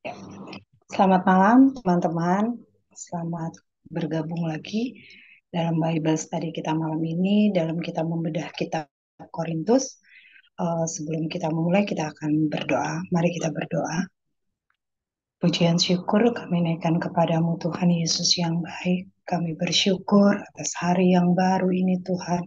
Ya. Selamat malam, teman-teman. Selamat bergabung lagi dalam Bible Study kita malam ini, dalam kita membedah kitab Korintus. Sebelum kita memulai, kita akan berdoa. Mari kita berdoa. Pujian syukur kami naikkan kepadamu Tuhan Yesus yang baik. Kami bersyukur atas hari yang baru ini Tuhan.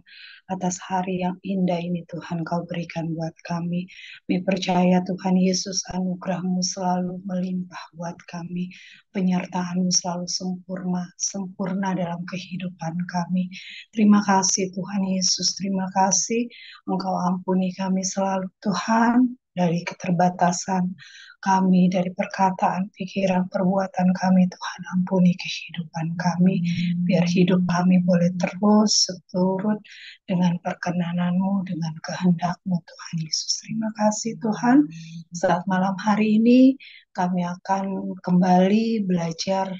Atas hari yang indah ini Tuhan kau berikan buat kami. Kami percaya Tuhan Yesus anugerah-Mu selalu melimpah buat kami. Penyertaan-Mu selalu sempurna, sempurna dalam kehidupan kami. Terima kasih Tuhan Yesus, terima kasih Engkau ampuni kami selalu Tuhan dari keterbatasan kami, dari perkataan, pikiran, perbuatan kami. Tuhan ampuni kehidupan kami, biar hidup kami boleh terus seturut dengan perkenanan-Mu, dengan kehendak-Mu Tuhan Yesus. Terima kasih Tuhan. Saat malam hari ini kami akan kembali belajar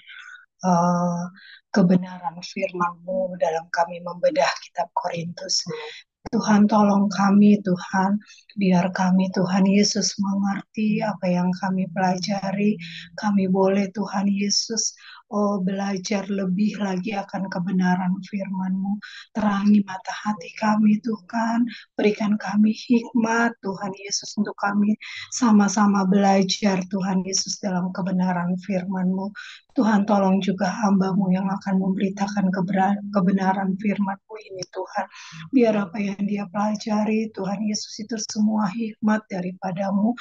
eh, kebenaran firman-Mu dalam kami membedah kitab Korintus. Tuhan tolong kami Tuhan, biar kami Tuhan Yesus mengerti apa yang kami pelajari. Kami boleh Tuhan Yesus belajar lebih lagi akan kebenaran firman-Mu. Terangi mata hati kami Tuhan, berikan kami hikmat Tuhan Yesus untuk kami sama-sama belajar Tuhan Yesus dalam kebenaran firman-Mu. Tuhan tolong juga hamba-Mu yang akan memberitakan kebenaran firman-Mu ini Tuhan. Biar apa yang dia pelajari, Tuhan Yesus itu semua hikmat daripadamu.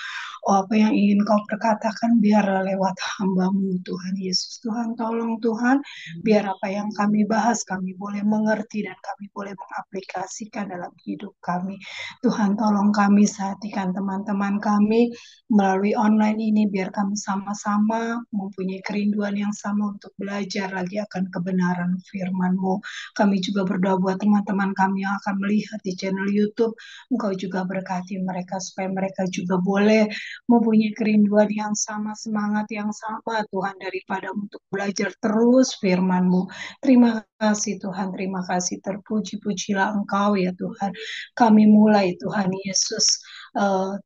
Oh, apa yang ingin kau perkatakan, biar lewat hambamu, Tuhan Yesus. Tuhan tolong Tuhan, biar apa yang kami bahas, kami boleh mengerti dan kami boleh mengaplikasikan dalam hidup kami. Tuhan tolong kami sehatikan teman-teman kami melalui online ini, biar kami sama-sama mempunyai kerinduan yang sama untuk belajar lagi akan kebenaran firman-Mu. Kami juga berdoa buat teman-teman kami yang akan melihat di channel YouTube. Engkau juga berkati mereka supaya mereka juga boleh mempunyai kerinduan yang sama, semangat yang sama Tuhan daripada untuk belajar terus firman-Mu. Terima kasih Tuhan, terima kasih. Terpuji-pujilah Engkau ya Tuhan. Kami mulai Tuhan Yesus.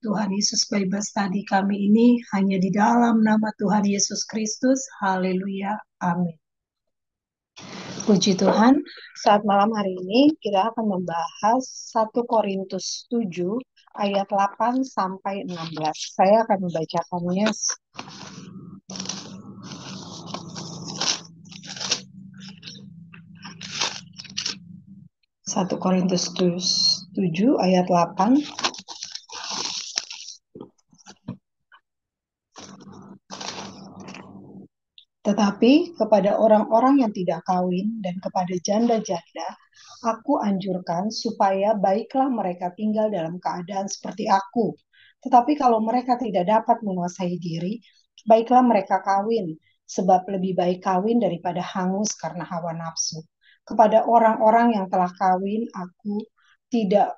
Tuhan Yesus Bible Study kami ini hanya di dalam nama Tuhan Yesus Kristus. Haleluya. Amin. Puji Tuhan, saat malam hari ini kita akan membahas 1 Korintus 7 ayat 8 sampai 16. Saya akan membacakannya. 1 Korintus 7 ayat 8. Tetapi kepada orang-orang yang tidak kawin dan kepada janda-janda, aku anjurkan supaya baiklah mereka tinggal dalam keadaan seperti aku. Tetapi kalau mereka tidak dapat menguasai diri, baiklah mereka kawin, sebab lebih baik kawin daripada hangus karena hawa nafsu. Kepada orang-orang yang telah kawin, aku tidak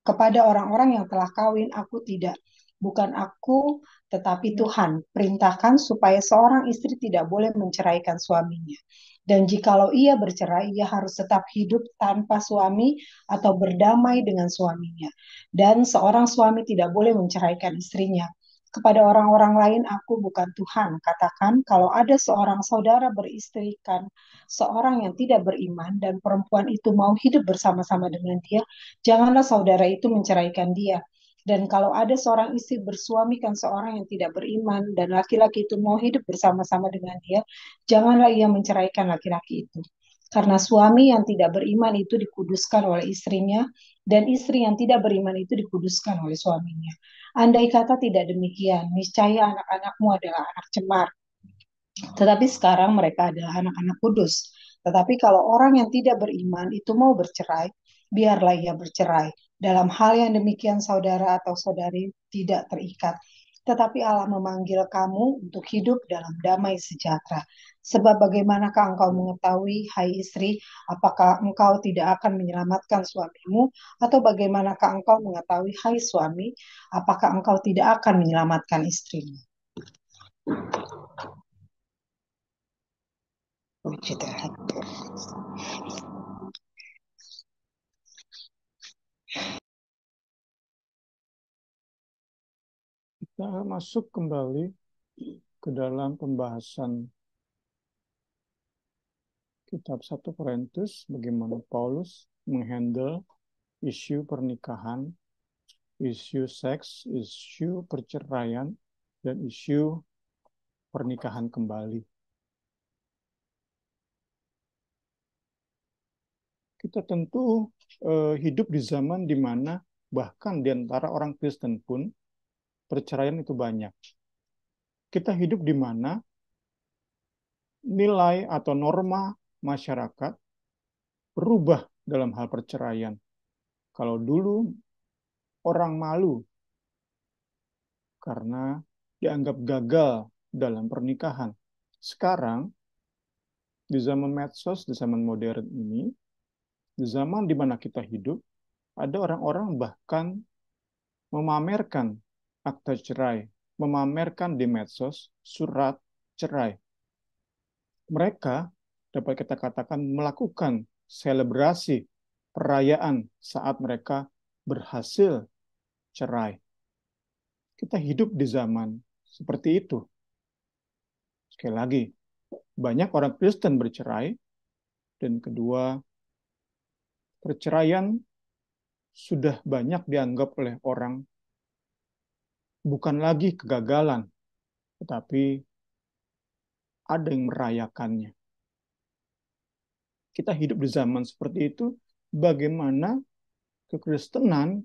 kepada orang-orang yang telah kawin, aku tidak. Bukan aku, tetapi Tuhan. Perintahkan supaya seorang istri tidak boleh menceraikan suaminya. Dan jikalau ia bercerai, ia harus tetap hidup tanpa suami atau berdamai dengan suaminya. Dan seorang suami tidak boleh menceraikan istrinya. Kepada orang-orang lain, aku bukan Tuhan. Katakan, kalau ada seorang saudara beristrikan seorang yang tidak beriman dan perempuan itu mau hidup bersama-sama dengan dia, janganlah saudara itu menceraikan dia. Dan kalau ada seorang istri bersuamikan seorang yang tidak beriman dan laki-laki itu mau hidup bersama-sama dengan dia, janganlah ia menceraikan laki-laki itu. Karena suami yang tidak beriman itu dikuduskan oleh istrinya, dan istri yang tidak beriman itu dikuduskan oleh suaminya. Andai kata tidak demikian, niscaya anak-anakmu adalah anak cemar, tetapi sekarang mereka adalah anak-anak kudus. Tetapi kalau orang yang tidak beriman itu mau bercerai, biarlah ia bercerai. Dalam hal yang demikian saudara atau saudari tidak terikat. Tetapi Allah memanggil kamu untuk hidup dalam damai sejahtera. Sebab bagaimanakah engkau mengetahui, hai istri, apakah engkau tidak akan menyelamatkan suamimu? Atau bagaimanakah engkau mengetahui, hai suami, apakah engkau tidak akan menyelamatkan istrimu? Puji Tuhan. Kita masuk kembali ke dalam pembahasan kitab 1 Korintus, bagaimana Paulus menghandle isu pernikahan, isu seks, isu perceraian, dan isu pernikahan kembali. Kita tentu hidup di zaman di mana bahkan di antara orang Kristen pun perceraian itu banyak. Kita hidup di mana nilai atau norma masyarakat berubah dalam hal perceraian. Kalau dulu orang malu karena dianggap gagal dalam pernikahan. Sekarang, di zaman medsos, di zaman modern ini, di zaman di mana kita hidup, ada orang-orang bahkan memamerkan akta cerai, memamerkan di medsos surat cerai. Mereka dapat kita katakan melakukan selebrasi perayaan saat mereka berhasil cerai. Kita hidup di zaman seperti itu. Sekali lagi, banyak orang Kristen bercerai, dan kedua, perceraian sudah banyak dianggap oleh orang bukan lagi kegagalan, tetapi ada yang merayakannya. Kita hidup di zaman seperti itu, bagaimana kekristenan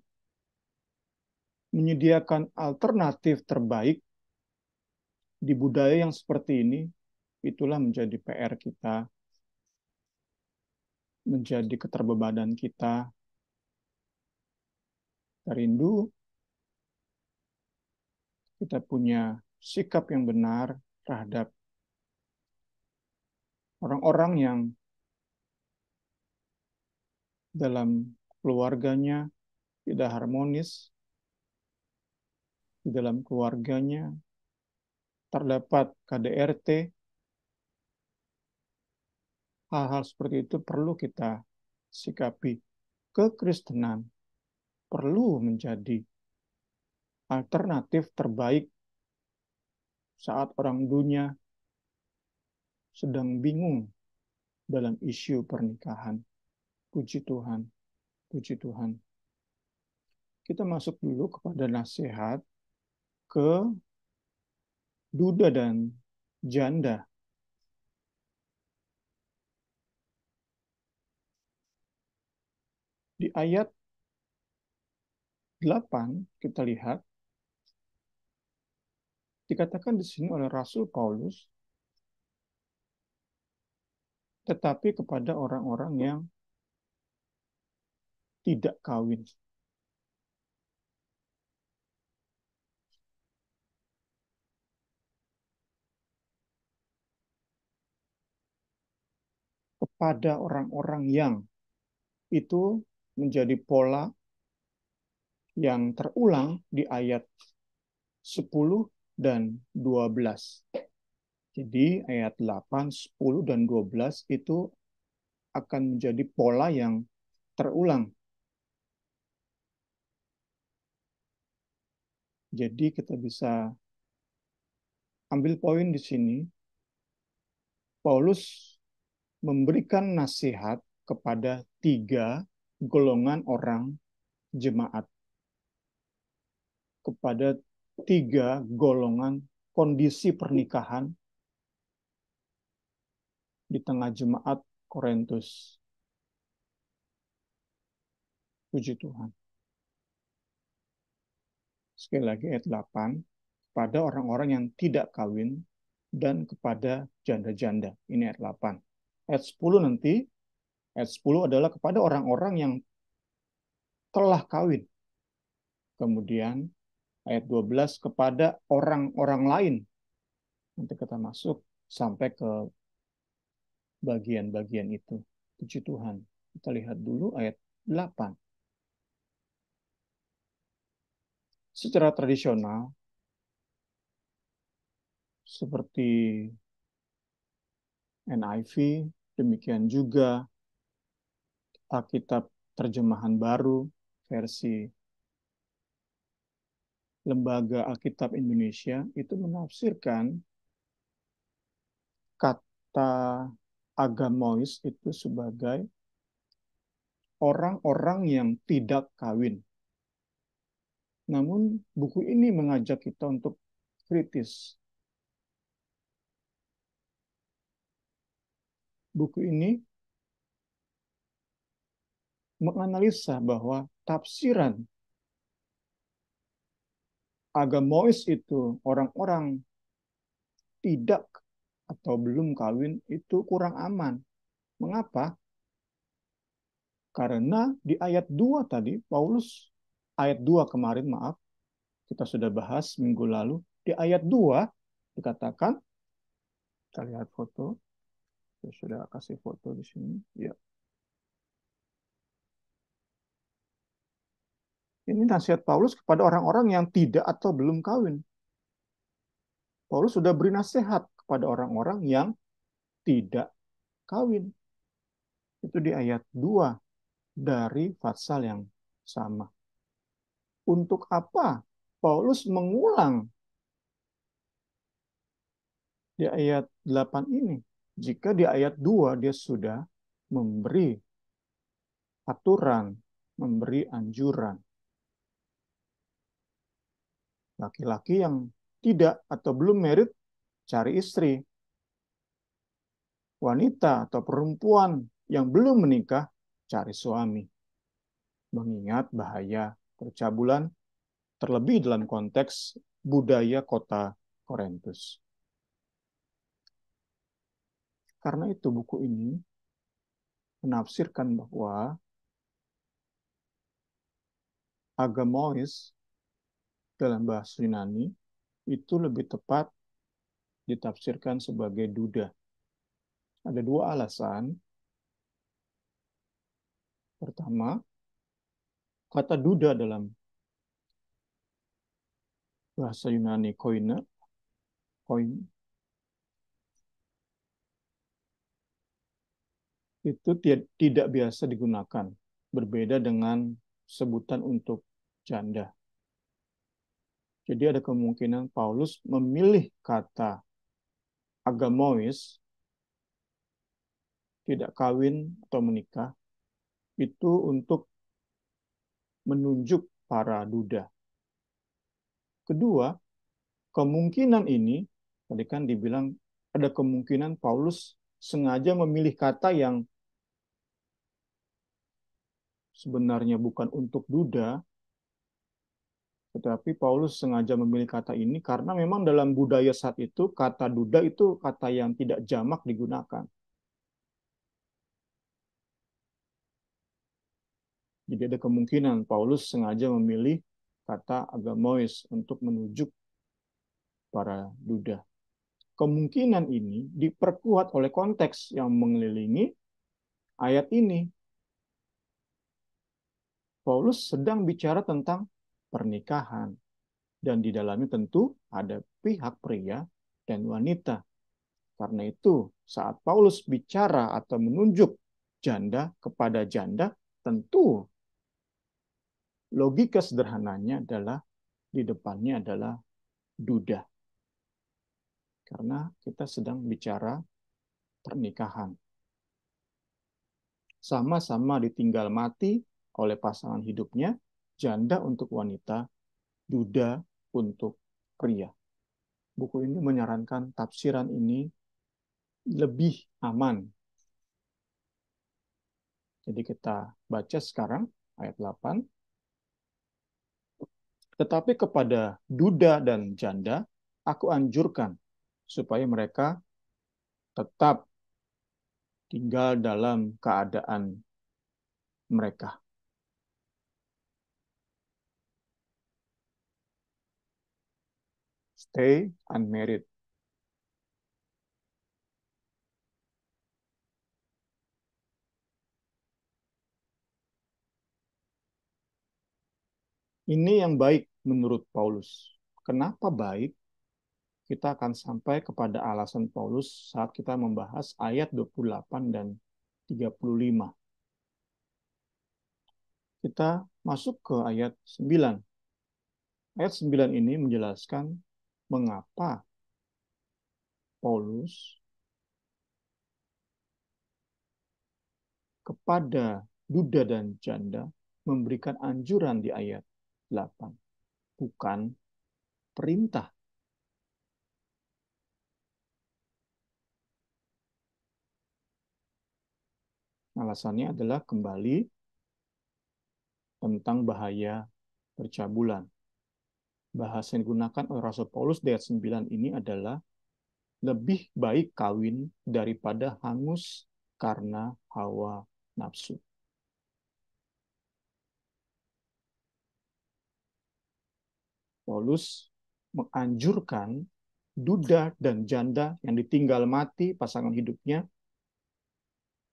menyediakan alternatif terbaik di budaya yang seperti ini, itulah menjadi PR kita, menjadi keterbebanan kita. Kita rindu kita punya sikap yang benar terhadap orang-orang yang dalam keluarganya tidak harmonis, di dalam keluarganya terdapat KDRT. Hal-hal seperti itu perlu kita sikapi. Kekristenan perlu menjadi alternatif terbaik saat orang dunia sedang bingung dalam isu pernikahan. Puji Tuhan, puji Tuhan. Kita masuk dulu kepada nasihat ke duda dan janda. Di ayat 8 kita lihat dikatakan di sini oleh Rasul Paulus, tetapi kepada orang-orang yang tidak kawin. Kepada orang-orang yang itu menjadi pola yang terulang di ayat 10 dan 12. Jadi ayat 8, 10, dan 12 itu akan menjadi pola yang terulang. Jadi kita bisa ambil poin di sini. Paulus memberikan nasihat kepada 3 golongan orang jemaat. Kepada 3 golongan kondisi pernikahan di tengah jemaat Korintus. Puji Tuhan. Sekali lagi ayat 8, kepada orang-orang yang tidak kawin dan kepada janda-janda. Ini ayat 8. Ayat 10 nanti, ayat 10 adalah kepada orang-orang yang telah kawin. Kemudian ayat 12 kepada orang-orang lain. Nanti kita masuk sampai ke bagian-bagian itu. Puji Tuhan. Kita lihat dulu ayat 8. Secara tradisional, seperti NIV, demikian juga Alkitab terjemahan baru, versi Lembaga Alkitab Indonesia itu menafsirkan kata agamois itu sebagai orang-orang yang tidak kawin. Namun buku ini mengajak kita untuk kritis. Buku ini menganalisa bahwa tafsiran agamois itu orang-orang tidak atau belum kawin itu kurang aman. Mengapa? Karena di ayat 2 tadi, Paulus, ayat 2 kemarin, maaf, kita sudah bahas minggu lalu, di ayat 2 dikatakan, kita lihat foto, saya sudah kasih foto di sini, ya. Ini nasihat Paulus kepada orang-orang yang tidak atau belum kawin. Paulus sudah beri nasihat kepada orang-orang yang tidak kawin. Itu di ayat 2 dari pasal yang sama. Untuk apa Paulus mengulang di ayat 8 ini? Jika di ayat 2 dia sudah memberi aturan, memberi anjuran. Laki-laki yang tidak atau belum married, cari istri. Wanita atau perempuan yang belum menikah, cari suami. Mengingat bahaya percabulan, terlebih dalam konteks budaya kota Korintus. Karena itu buku ini menafsirkan bahwa agamois dalam bahasa Yunani itu lebih tepat ditafsirkan sebagai duda. Ada dua alasan. Pertama, kata duda dalam bahasa Yunani koine, itu tidak biasa digunakan. Berbeda dengan sebutan untuk janda. Jadi ada kemungkinan Paulus memilih kata agamois, tidak kawin atau menikah, itu untuk menunjuk para duda. Kedua, kemungkinan ini, tadi kan dibilang ada kemungkinan Paulus sengaja memilih kata yang sebenarnya bukan untuk duda, tetapi Paulus sengaja memilih kata ini karena memang dalam budaya saat itu, kata duda itu kata yang tidak jamak digunakan. Jadi ada kemungkinan Paulus sengaja memilih kata agamois untuk menunjuk para duda. Kemungkinan ini diperkuat oleh konteks yang mengelilingi ayat ini. Paulus sedang bicara tentang pernikahan. Dan di dalamnya tentu ada pihak pria dan wanita. Karena itu, saat Paulus bicara atau menunjuk janda kepada janda, tentu logika sederhananya adalah di depannya adalah duda. Karena kita sedang bicara pernikahan. Sama-sama ditinggal mati oleh pasangan hidupnya, janda untuk wanita, duda untuk pria. Buku ini menyarankan tafsiran ini lebih aman. Jadi kita baca sekarang ayat 8. Tetapi kepada duda dan janda, aku anjurkan supaya mereka tetap tinggal dalam keadaan mereka. Stay unmarried. Ini yang baik menurut Paulus. Kenapa baik? Kita akan sampai kepada alasan Paulus saat kita membahas ayat 28 dan 35. Kita masuk ke ayat 9. Ayat 9 ini menjelaskan mengapa Paulus kepada duda dan janda memberikan anjuran di ayat 8, bukan perintah. Alasannya adalah kembali tentang bahaya percabulan. Bahasa yang digunakan oleh Rasul Paulus di ayat 9 ini adalah lebih baik kawin daripada hangus karena hawa nafsu. Paulus menganjurkan duda dan janda yang ditinggal mati pasangan hidupnya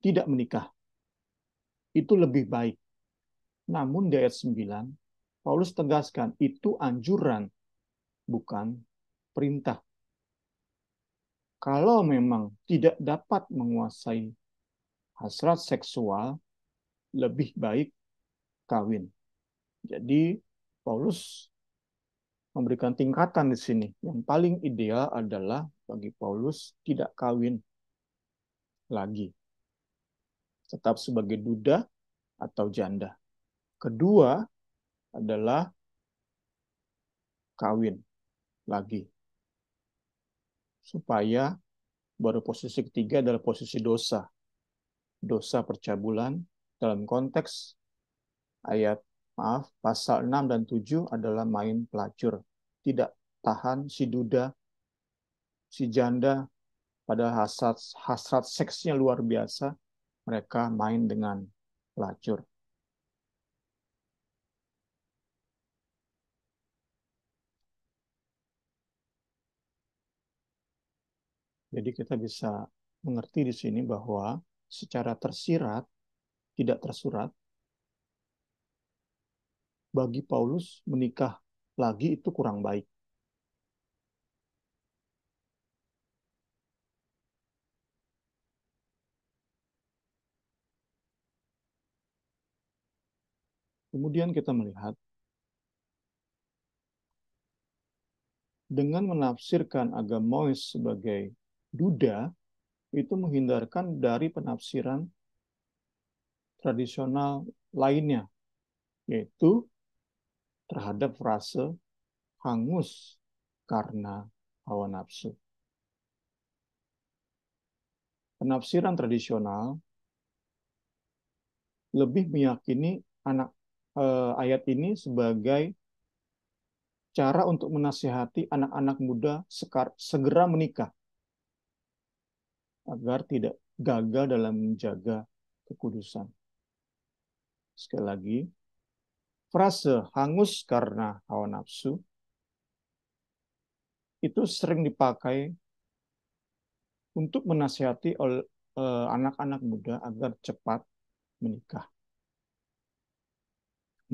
tidak menikah. Itu lebih baik. Namun di ayat 9, Paulus tegaskan itu anjuran, bukan perintah. Kalau memang tidak dapat menguasai hasrat seksual, lebih baik kawin. Jadi Paulus memberikan tingkatan di sini. Yang paling ideal adalah bagi Paulus tidak kawin lagi. Tetap sebagai duda atau janda. Kedua adalah kawin lagi. Supaya baru posisi ketiga adalah posisi dosa. Dosa percabulan dalam konteks pasal 6 dan 7 adalah main pelacur. Tidak tahan si duda, si janda pada hasrat, hasrat seksnya luar biasa, mereka main dengan pelacur. Jadi kita bisa mengerti di sini bahwa secara tersirat, tidak tersurat, bagi Paulus menikah lagi itu kurang baik. Kemudian kita melihat dengan menafsirkan agamois sebagai duda, itu menghindarkan dari penafsiran tradisional lainnya, yaitu terhadap frase hangus karena hawa nafsu. Penafsiran tradisional lebih meyakini ayat ini sebagai cara untuk menasihati anak-anak muda segera menikah agar tidak gagal dalam menjaga kekudusan. Sekali lagi, frase hangus karena hawa nafsu itu sering dipakai untuk menasihati anak-anak muda agar cepat menikah.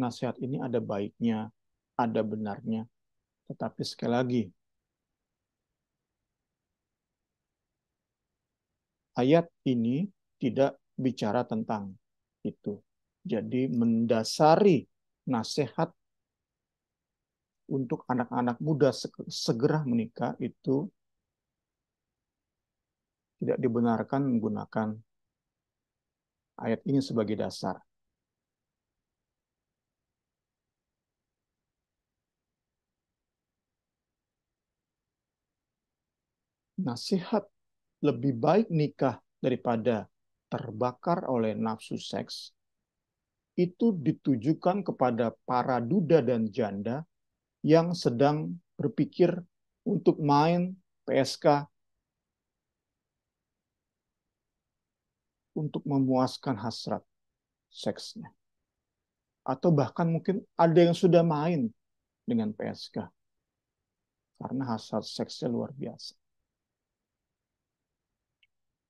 Nasihat ini ada baiknya, ada benarnya, tetapi sekali lagi, ayat ini tidak bicara tentang itu. Jadi mendasari nasihat untuk anak-anak muda segera menikah itu tidak dibenarkan menggunakan ayat ini sebagai dasar. Nasihat lebih baik nikah daripada terbakar oleh nafsu seks itu ditujukan kepada para duda dan janda yang sedang berpikir untuk main PSK untuk memuaskan hasrat seksnya. Atau bahkan mungkin ada yang sudah main dengan PSK karena hasrat seksnya luar biasa.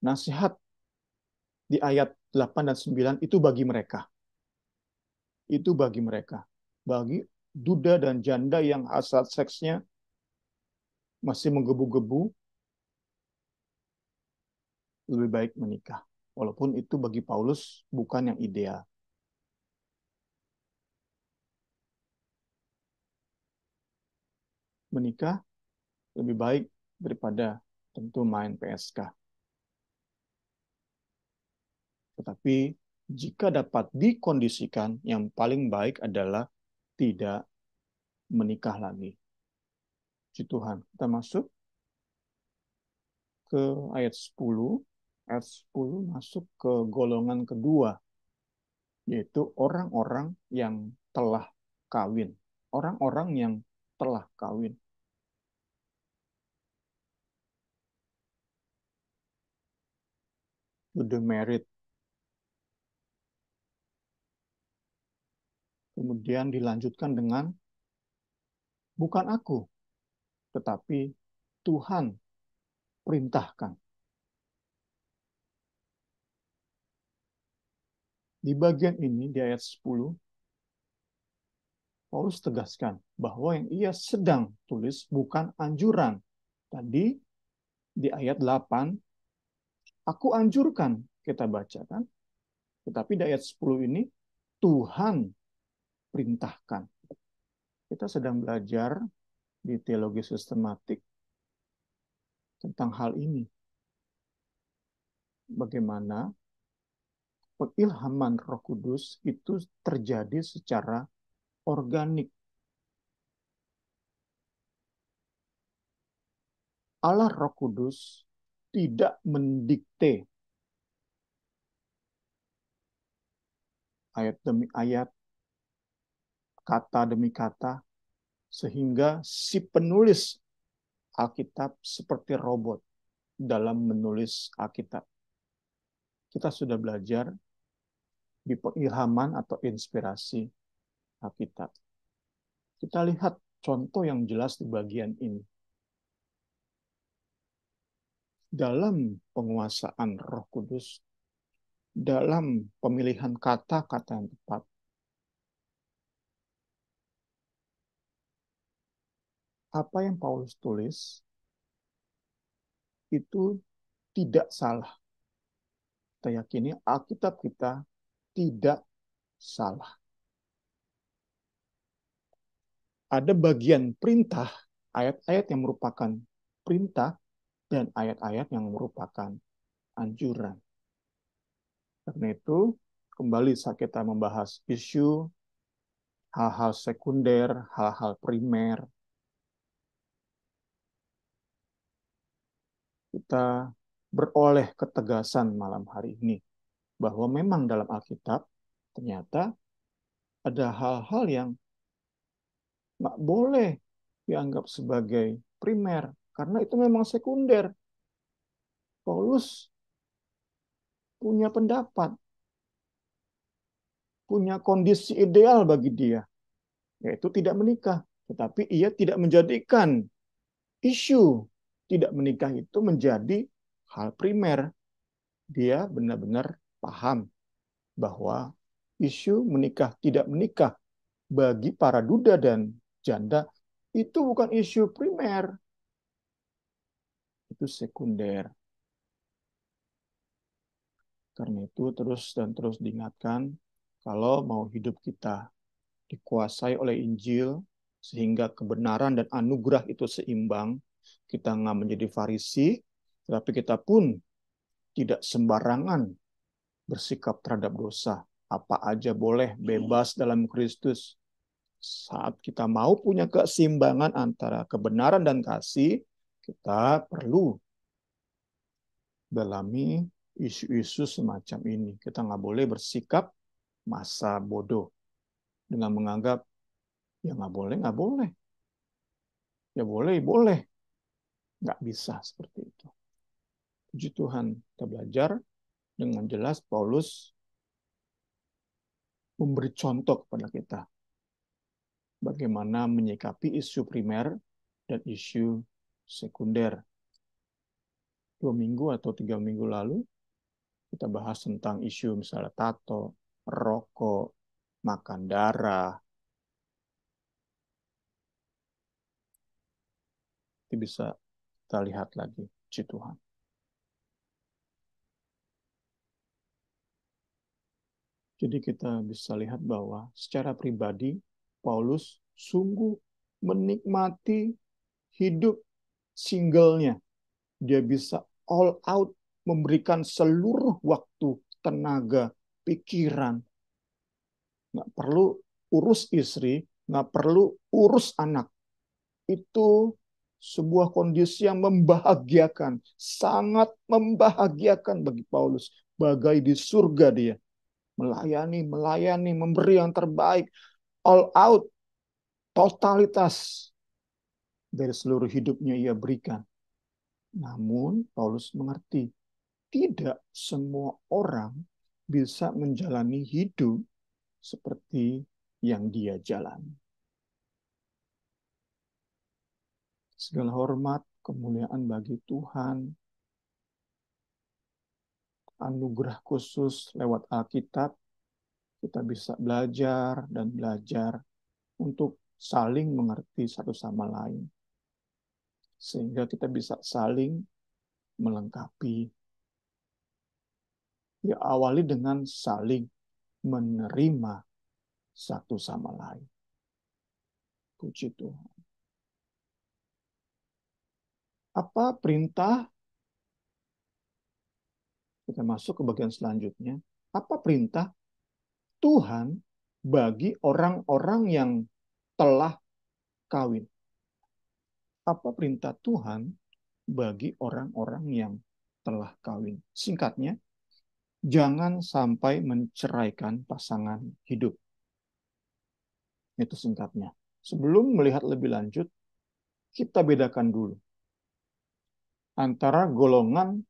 Nasihat di ayat 8 dan 9 itu bagi mereka. Itu bagi mereka. Bagi duda dan janda yang hasrat seksnya masih menggebu-gebu, lebih baik menikah. Walaupun itu bagi Paulus bukan yang ideal. menikah lebih baik daripada tentu main PSK. Tetapi jika dapat dikondisikan, yang paling baik adalah tidak menikah lagi. Puji Tuhan. Kita masuk ke ayat 10. Ayat 10 masuk ke golongan kedua, yaitu orang-orang yang telah kawin. Orang-orang yang telah kawin. Udah married. Kemudian dilanjutkan dengan, bukan aku, tetapi Tuhan perintahkan. Di bagian ini, di ayat 10, Paulus tegaskan bahwa yang ia sedang tulis bukan anjuran. Tadi di ayat 8, aku anjurkan, kita bacakan. Tetapi di ayat 10 ini, Tuhan perintahkan. Kita sedang belajar di teologi sistematik tentang hal ini. Bagaimana pengilhaman Roh Kudus itu terjadi secara organik. Allah Roh Kudus tidak mendikte ayat demi ayat, kata demi kata, sehingga si penulis Alkitab seperti robot dalam menulis Alkitab. Kita sudah belajar di pengilhaman atau inspirasi Alkitab. Kita lihat contoh yang jelas di bagian ini. Dalam penguasaan Roh Kudus, dalam pemilihan kata-kata yang tepat, apa yang Paulus tulis itu tidak salah. Kita yakini Alkitab kita tidak salah. Ada bagian perintah, ayat-ayat yang merupakan perintah, dan ayat-ayat yang merupakan anjuran. Karena itu, kembali saat kita membahas isu hal-hal sekunder, hal-hal primer, kita beroleh ketegasan malam hari ini bahwa memang dalam Alkitab ternyata ada hal-hal yang nggak boleh dianggap sebagai primer karena itu memang sekunder. Paulus punya pendapat, punya kondisi ideal bagi dia, yaitu tidak menikah. Tetapi ia tidak menjadikan isu tidak menikah itu menjadi hal primer. Dia benar-benar paham bahwa isu menikah tidak menikah bagi para duda dan janda itu bukan isu primer, itu sekunder. Karena itu terus dan terus diingatkan, kalau mau hidup kita dikuasai oleh Injil, sehingga kebenaran dan anugerah itu seimbang, kita nggak menjadi Farisi, tetapi kita pun tidak sembarangan bersikap terhadap dosa. Apa aja boleh, bebas dalam Kristus. Saat kita mau punya keseimbangan antara kebenaran dan kasih, kita perlu dalami isu-isu semacam ini. Kita nggak boleh bersikap masa bodoh dengan menganggap ya nggak boleh, ya boleh, boleh. Nggak bisa seperti itu. Puji Tuhan, kita belajar dengan jelas Paulus memberi contoh kepada kita bagaimana menyikapi isu primer dan isu sekunder. 2 minggu atau 3 minggu lalu, kita bahas tentang isu misalnya tato, rokok, makan darah. Itu bisa kita lihat lagi, puji Tuhan. Jadi kita bisa lihat bahwa secara pribadi, Paulus sungguh menikmati hidup singlenya. Dia bisa all out, memberikan seluruh waktu, tenaga, pikiran. Nggak perlu urus istri, nggak perlu urus anak. Itu sebuah kondisi yang membahagiakan, sangat membahagiakan bagi Paulus. Bagai di surga dia. Melayani, melayani, memberi yang terbaik. All out, totalitas dari seluruh hidupnya ia berikan. Namun Paulus mengerti, tidak semua orang bisa menjalani hidup seperti yang dia jalani. Segala hormat, kemuliaan bagi Tuhan, anugerah khusus lewat Alkitab, kita bisa belajar dan belajar untuk saling mengerti satu sama lain. Sehingga kita bisa saling melengkapi. Ya, awali dengan saling menerima satu sama lain. Puji Tuhan. Apa perintah? Kita masuk ke bagian selanjutnya. Apa perintah Tuhan bagi orang-orang yang telah kawin? Apa perintah Tuhan bagi orang-orang yang telah kawin? Singkatnya, jangan sampai menceraikan pasangan hidup. Itu singkatnya. Sebelum melihat lebih lanjut, kita bedakan dulu antara golongan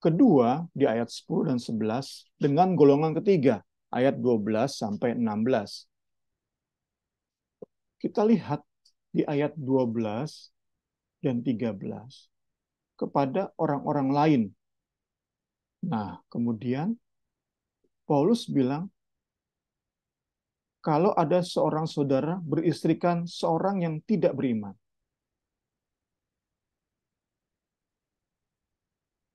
kedua di ayat 10 dan 11 dengan golongan ketiga, ayat 12 sampai 16. Kita lihat di ayat 12 dan 13 kepada orang-orang lain. Nah, kemudian Paulus bilang, kalau ada seorang saudara beristrikan seorang yang tidak beriman.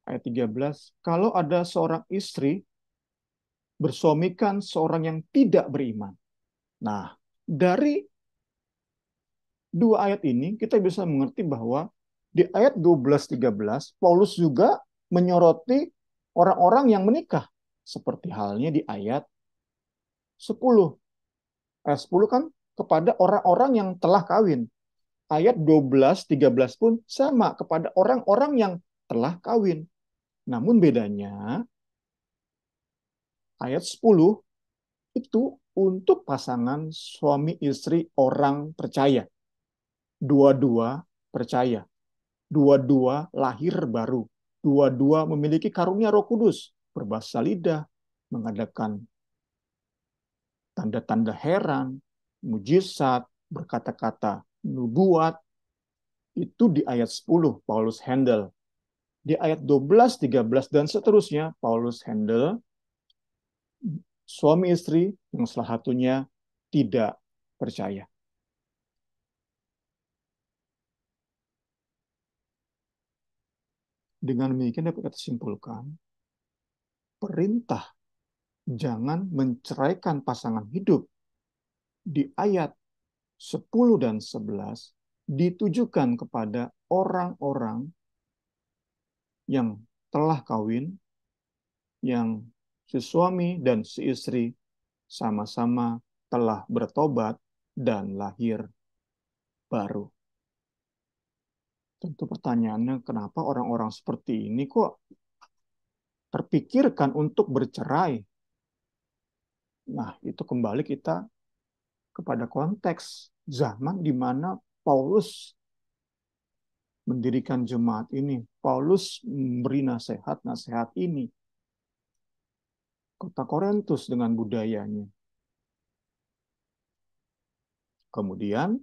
Ayat 13, kalau ada seorang istri bersuamikan seorang yang tidak beriman. Nah, dari dua ayat ini kita bisa mengerti bahwa di ayat 12-13 Paulus juga menyoroti orang-orang yang menikah. Seperti halnya di ayat 10. Ayat 10 kan kepada orang-orang yang telah kawin. Ayat 12-13 pun sama kepada orang-orang yang telah kawin. Namun bedanya ayat 10 itu untuk pasangan suami istri orang percaya. Dua-dua percaya. Dua-dua lahir baru. Dua-dua memiliki karunia Roh Kudus. Berbahasa lidah, mengadakan tanda-tanda heran, mujizat, berkata-kata nubuat. Itu di ayat 10 Paulus handle. Di ayat 12, 13, dan seterusnya Paulus handle suami istri yang salah satunya tidak percaya. Dengan demikian dapat kita simpulkan, perintah jangan menceraikan pasangan hidup di ayat 10 dan 11 ditujukan kepada orang-orang yang telah kawin, yang si suami dan si istri sama-sama telah bertobat dan lahir baru. Tentu pertanyaannya, kenapa orang-orang seperti ini kok terpikirkan untuk bercerai? Nah, itu kembali kita kepada konteks zaman di mana Paulus mendirikan jemaat ini. Paulus memberi nasihat-nasihat ini. Kota Korintus dengan budayanya. Kemudian,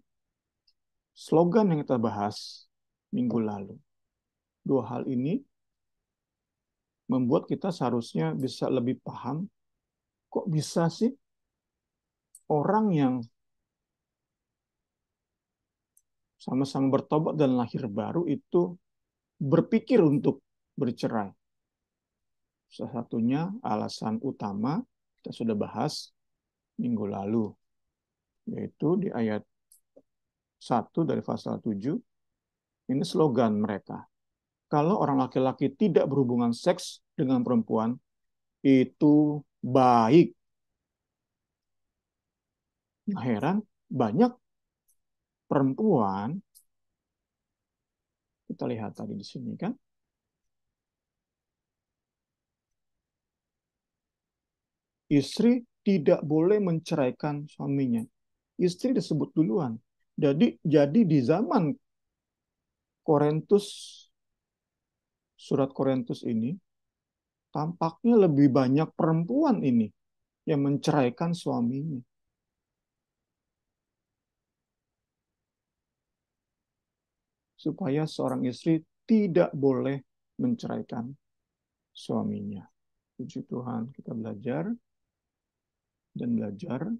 slogan yang kita bahas minggu lalu. Dua hal ini membuat kita seharusnya bisa lebih paham, kok bisa sih orang yang sama-sama bertobat dan lahir baru itu berpikir untuk bercerai. Salah satunya alasan utama kita sudah bahas minggu lalu, yaitu di ayat 1 dari pasal 7, Ini slogan mereka. Kalau orang laki-laki tidak berhubungan seks dengan perempuan, itu baik. Nah, heran, banyak perempuan, kita lihat tadi di sini kan, istri tidak boleh menceraikan suaminya. Istri disebut duluan. Jadi di zaman Korintus, surat Korintus ini, tampaknya lebih banyak perempuan ini yang menceraikan suaminya. Supaya seorang istri tidak boleh menceraikan suaminya. Puji Tuhan, kita belajar dan belajar.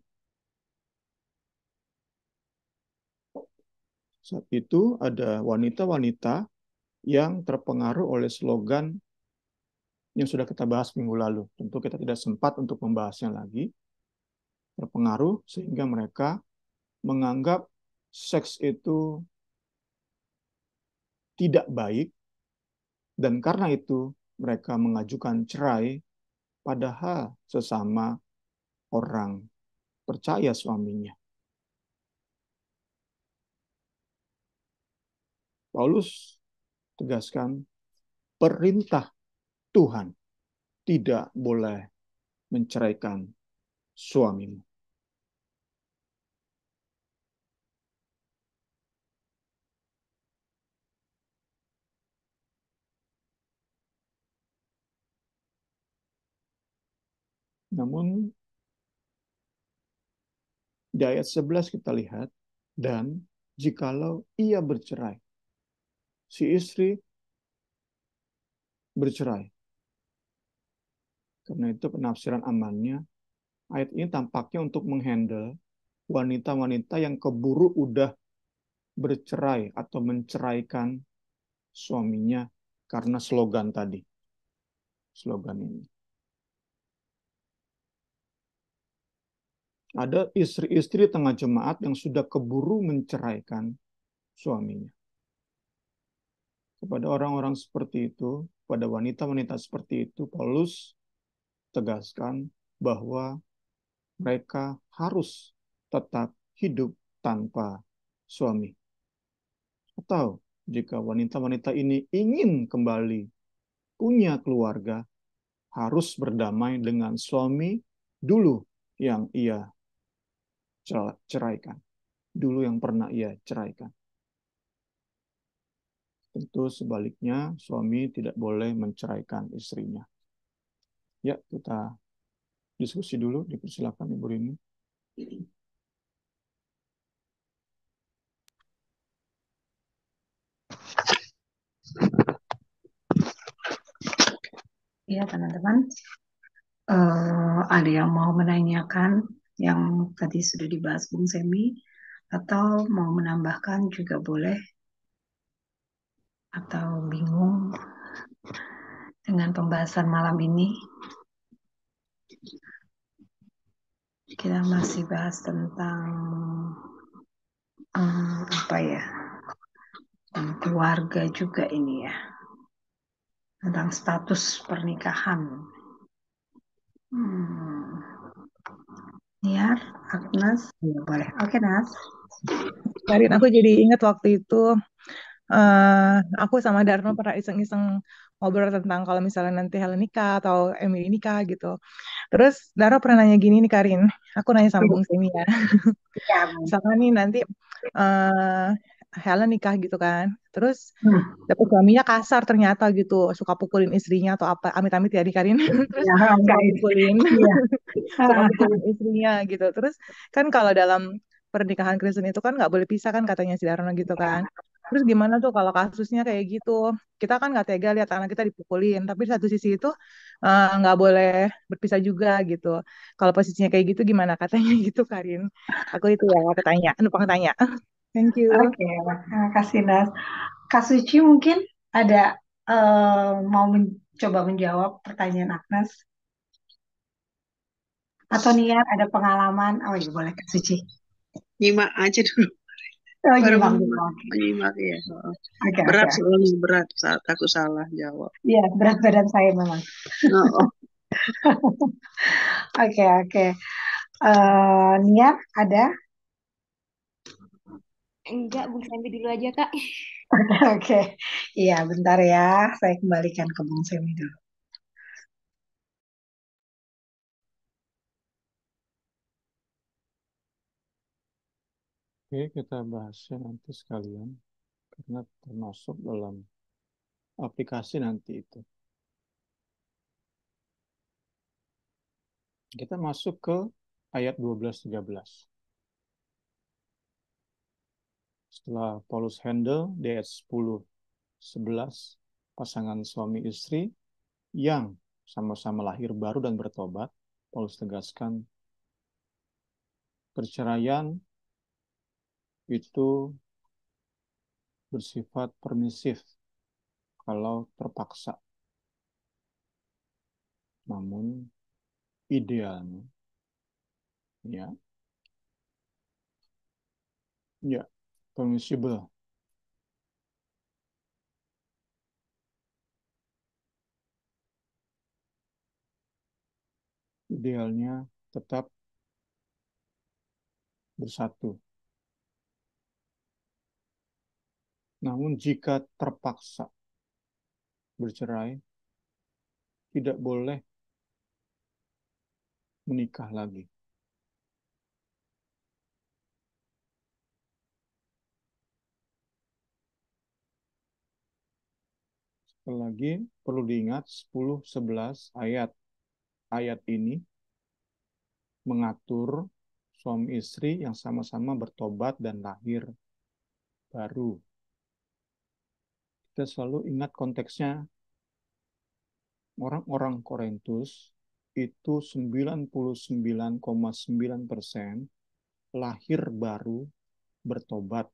Saat itu ada wanita-wanita yang terpengaruh oleh slogan yang sudah kita bahas minggu lalu. Tentu kita tidak sempat untuk membahasnya lagi. Terpengaruh sehingga mereka menganggap seks itu tidak baik, dan karena itu mereka mengajukan cerai, padahal sesama orang percaya suaminya. Paulus tegaskan perintah Tuhan tidak boleh menceraikan suamimu. Namun di ayat 11 kita lihat, dan jikalau ia bercerai, si istri bercerai. Karena itu penafsiran amannya, ayat ini tampaknya untuk menghandle wanita-wanita yang keburu udah bercerai atau menceraikan suaminya karena slogan tadi. Slogan ini. Ada istri-istri tengah jemaat yang sudah keburu menceraikan suaminya. Kepada orang-orang seperti itu, pada wanita-wanita seperti itu, Paulus tegaskan bahwa mereka harus tetap hidup tanpa suami. Atau jika wanita-wanita ini ingin kembali punya keluarga, harus berdamai dengan suami dulu yang ia ceraikan. Dulu yang pernah ia ceraikan. Tentu sebaliknya, suami tidak boleh menceraikan istrinya. Ya, kita diskusi dulu. Dipersilakan Ibu Rini. Iya, teman-teman. Ada yang mau menanyakan yang tadi sudah dibahas Bung Semi, atau mau menambahkan juga boleh, atau bingung dengan pembahasan malam ini. Kita masih bahas tentang apa ya, tentang keluarga juga ini ya, tentang status pernikahan. Niar, Agnes, ya boleh. Oke, Nas. Karin, aku jadi ingat waktu itu aku sama Darno pernah iseng-iseng ngobrol tentang kalau misalnya nanti Helen nikah atau Emily nikah gitu. Terus Darno pernah nanya gini nih Karin, aku nanya sama Bung Semi ya. Ya, Misalkan nih nanti eh Helen nikah gitu kan, terus dapet suaminya kasar ternyata gitu, suka pukulin istrinya atau apa, amit-amit ya di Karin, terus ya, enggak suka ini. pukulin, Iya. suka pukulin istrinya gitu. Terus kan kalau dalam pernikahan Kristen itu kan nggak boleh pisah kan katanya si Darno gitu kan. Terus gimana tuh kalau kasusnya kayak gitu? Kita kan nggak tega lihat anak kita dipukulin, tapi di satu sisi itu nggak boleh berpisah juga gitu. Kalau posisinya kayak gitu gimana katanya gitu Karin? Aku itu ya ketanya, numpang tanya. Thank you. Oke, terima kasih Nas. Kak Suci mungkin ada mau mencoba menjawab pertanyaan Agnes, atau Niar ada pengalaman? Oh iya boleh Kak Suci. Nyimak aja dulu. Oh, Baru nyimak, menyimak, nyimak. menyimak ya. Oh. Oke, Berat oke. soalnya, berat saat aku salah jawab. Iya, berat badan saya memang. Oh, oh. Oke, oke. Nia, ada? Enggak, Bung Semi dulu aja, Kak. Oke, oke. Iya, bentar ya. Saya kembalikan ke Bung Semi dulu. Oke, kita bahasnya nanti sekalian karena termasuk dalam aplikasi nanti itu. Kita masuk ke ayat 12-13. Setelah Paulus handle di ayat 10-11, pasangan suami istri yang sama-sama lahir baru dan bertobat, Paulus tegaskan perceraian itu bersifat permisif kalau terpaksa. Namun idealnya ya permissible. Idealnya tetap bersatu. Namun jika terpaksa bercerai, tidak boleh menikah lagi. Sekali lagi, perlu diingat 10-11 ayat ini mengatur suami istri yang sama-sama bertobat dan lahir baru. Kita selalu ingat konteksnya, orang-orang Korintus itu 99,9% lahir baru bertobat.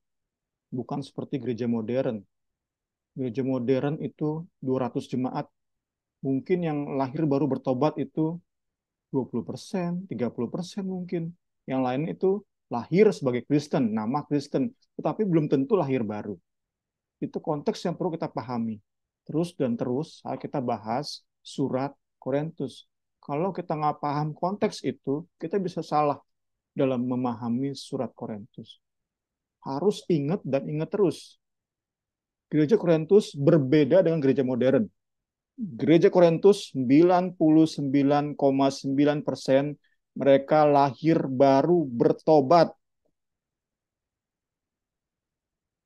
Bukan seperti gereja modern. Gereja modern itu 200 jemaat. Mungkin yang lahir baru bertobat itu 20%, 30% mungkin. Yang lain itu lahir sebagai Kristen, nama Kristen, tetapi belum tentu lahir baru. Itu konteks yang perlu kita pahami. Terus dan terus saat kita bahas surat Korintus. Kalau kita nggak paham konteks itu, kita bisa salah dalam memahami surat Korintus. Harus ingat dan ingat terus. Gereja Korintus berbeda dengan gereja modern. Gereja Korintus 99,9% mereka lahir baru bertobat.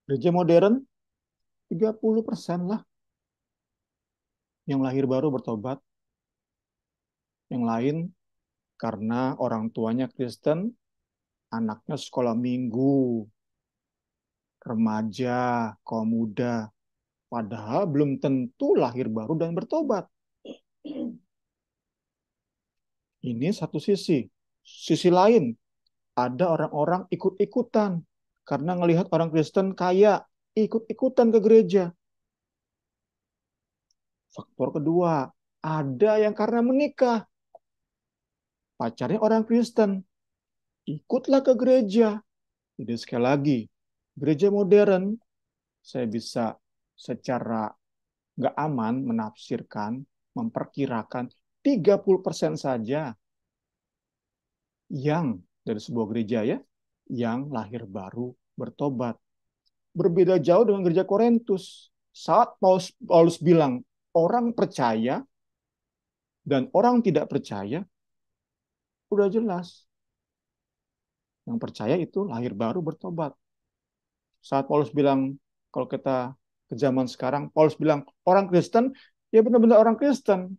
Gereja modern 30% lah yang lahir baru bertobat. Yang lain karena orang tuanya Kristen, anaknya sekolah minggu, remaja, kaum muda. Padahal belum tentu lahir baru dan bertobat. Ini satu sisi. Sisi lain, ada orang-orang ikut-ikutan. Karena ngelihat orang Kristen kaya, ikut-ikutan ke gereja. Faktor kedua, ada yang karena menikah. Pacarnya orang Kristen, ikutlah ke gereja. Jadi sekali lagi, gereja modern, saya bisa secara nggak aman menafsirkan, memperkirakan 30% saja yang dari sebuah gereja ya, yang lahir baru bertobat. Berbeda jauh dengan gereja Korintus. Saat Paulus bilang orang percaya dan orang tidak percaya, udah jelas. Yang percaya itu lahir baru bertobat. Saat Paulus bilang, kalau kita ke zaman sekarang, Paulus bilang orang Kristen, ya benar-benar orang Kristen.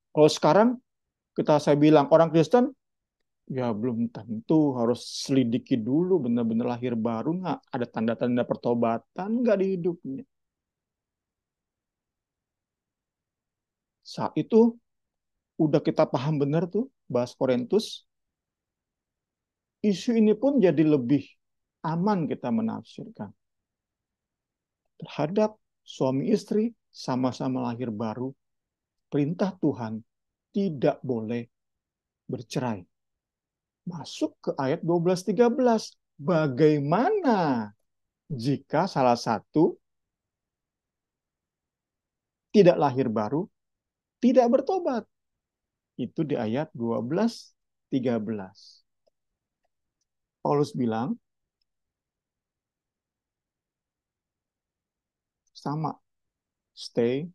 Kalau sekarang saya bilang orang Kristen, ya belum tentu, harus selidiki dulu benar-benar lahir baru nggak, ada tanda-tanda pertobatan nggak di hidupnya. Saat itu udah kita paham benar tuh bahas Korintus, isu ini pun jadi lebih aman kita menafsirkan. Terhadap suami istri sama-sama lahir baru, perintah Tuhan tidak boleh bercerai. Masuk ke ayat 12-13. Bagaimana jika salah satu tidak lahir baru, tidak bertobat? Itu di ayat 12-13. Paulus bilang, sama, stay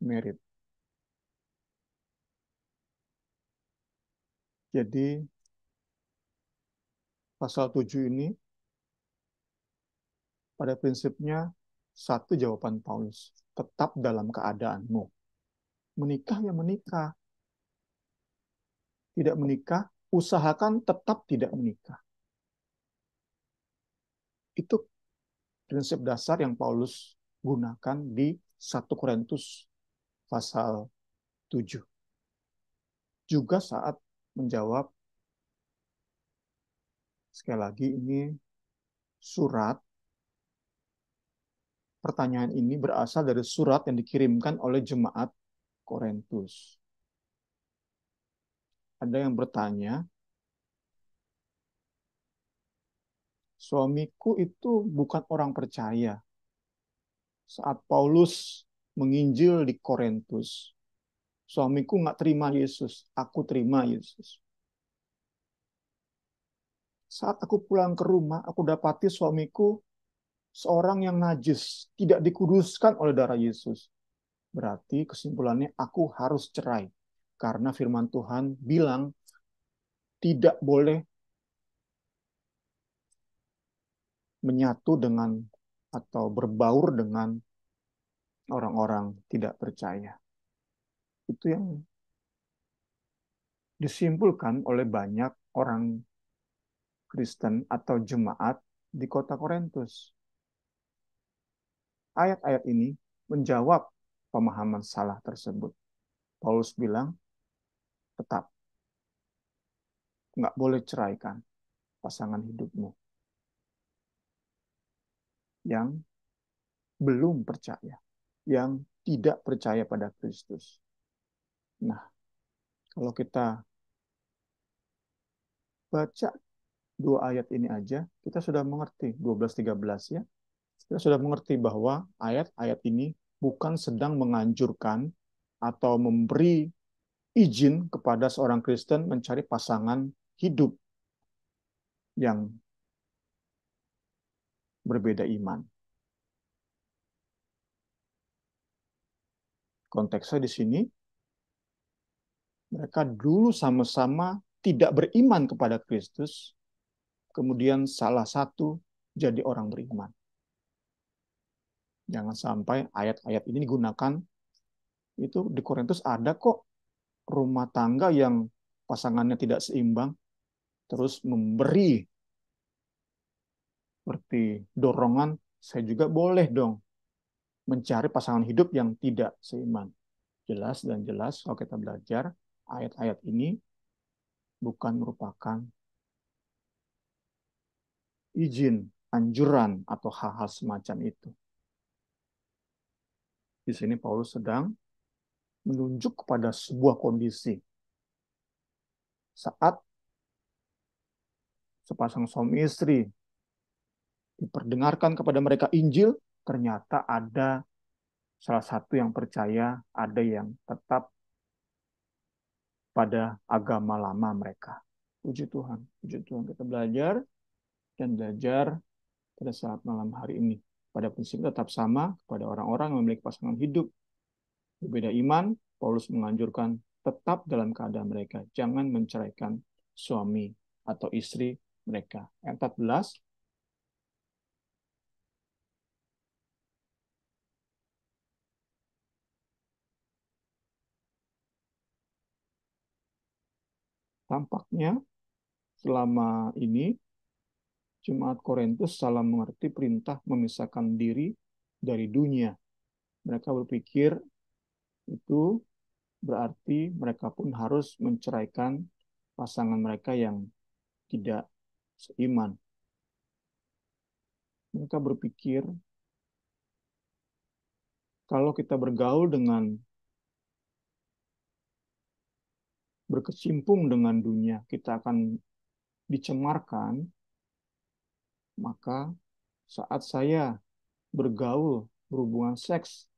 married. Jadi pasal 7 ini pada prinsipnya satu jawaban Paulus, tetap dalam keadaanmu. Menikah ya menikah. Tidak menikah, usahakan tetap tidak menikah. Itu prinsip dasar yang Paulus gunakan di 1 Korintus pasal 7. Juga saat menjawab, sekali lagi ini surat, pertanyaan ini berasal dari surat yang dikirimkan oleh jemaat Korintus. Ada yang bertanya, suamiku itu bukan orang percaya. Saat Paulus menginjil di Korintus, suamiku nggak terima Yesus, aku terima Yesus. Saat aku pulang ke rumah, aku dapati suamiku seorang yang najis, tidak dikuduskan oleh darah Yesus. Berarti kesimpulannya aku harus cerai. Karena firman Tuhan bilang tidak boleh menyatu dengan atau berbaur dengan orang-orang tidak percaya. Itu yang disimpulkan oleh banyak orang Kristen atau jemaat di kota Korintus. Ayat-ayat ini menjawab pemahaman salah tersebut. Paulus bilang, tetap nggak boleh ceraikan pasangan hidupmu yang belum percaya, yang tidak percaya pada Kristus. Nah, kalau kita baca dua ayat ini aja, kita sudah mengerti, 12-13 ya, kita sudah mengerti bahwa ayat-ayat ini bukan sedang menganjurkan atau memberi izin kepada seorang Kristen mencari pasangan hidup yang berbeda iman. Konteksnya di sini, mereka dulu sama-sama tidak beriman kepada Kristus, kemudian salah satu jadi orang beriman. Jangan sampai ayat-ayat ini digunakan, itu di Korintus ada kok rumah tangga yang pasangannya tidak seimbang, terus memberi seperti dorongan, saya juga boleh dong mencari pasangan hidup yang tidak seiman. Jelas dan jelas kalau kita belajar, ayat-ayat ini bukan merupakan izin, anjuran, atau hal-hal semacam itu. Di sini Paulus sedang menunjuk kepada sebuah kondisi. Saat sepasang suami istri diperdengarkan kepada mereka Injil, ternyata ada salah satu yang percaya, ada yang tetap pada agama lama mereka. Puji Tuhan kita belajar dan belajar pada saat malam hari ini. Pada prinsip tetap sama kepada orang-orang yang memiliki pasangan hidup berbeda iman, Paulus menganjurkan tetap dalam keadaan mereka. Jangan menceraikan suami atau istri mereka. Ayat 14, tampaknya selama ini Jemaat Korintus salah mengerti perintah memisahkan diri dari dunia. Mereka berpikir itu berarti mereka pun harus menceraikan pasangan mereka yang tidak seiman. Mereka berpikir kalau kita bergaul dengan berkecimpung dengan dunia, kita akan dicemarkan, maka saat saya bergaul, berhubungan seks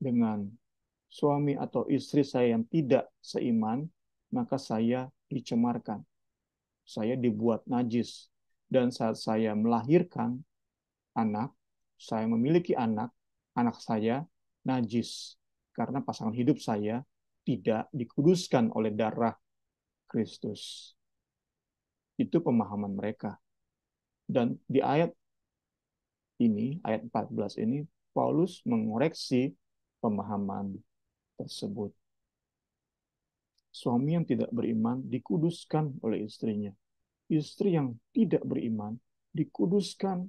dengan suami atau istri saya yang tidak seiman, maka saya dicemarkan. Saya dibuat najis. Dan saat saya melahirkan anak, saya memiliki anak saya najis. Karena pasangan hidup saya tidak dikuduskan oleh darah Kristus. Itu pemahaman mereka. Dan di ayat ini, ayat 14 ini, Paulus mengoreksi pemahaman tersebut. Suami yang tidak beriman dikuduskan oleh istrinya. Istri yang tidak beriman dikuduskan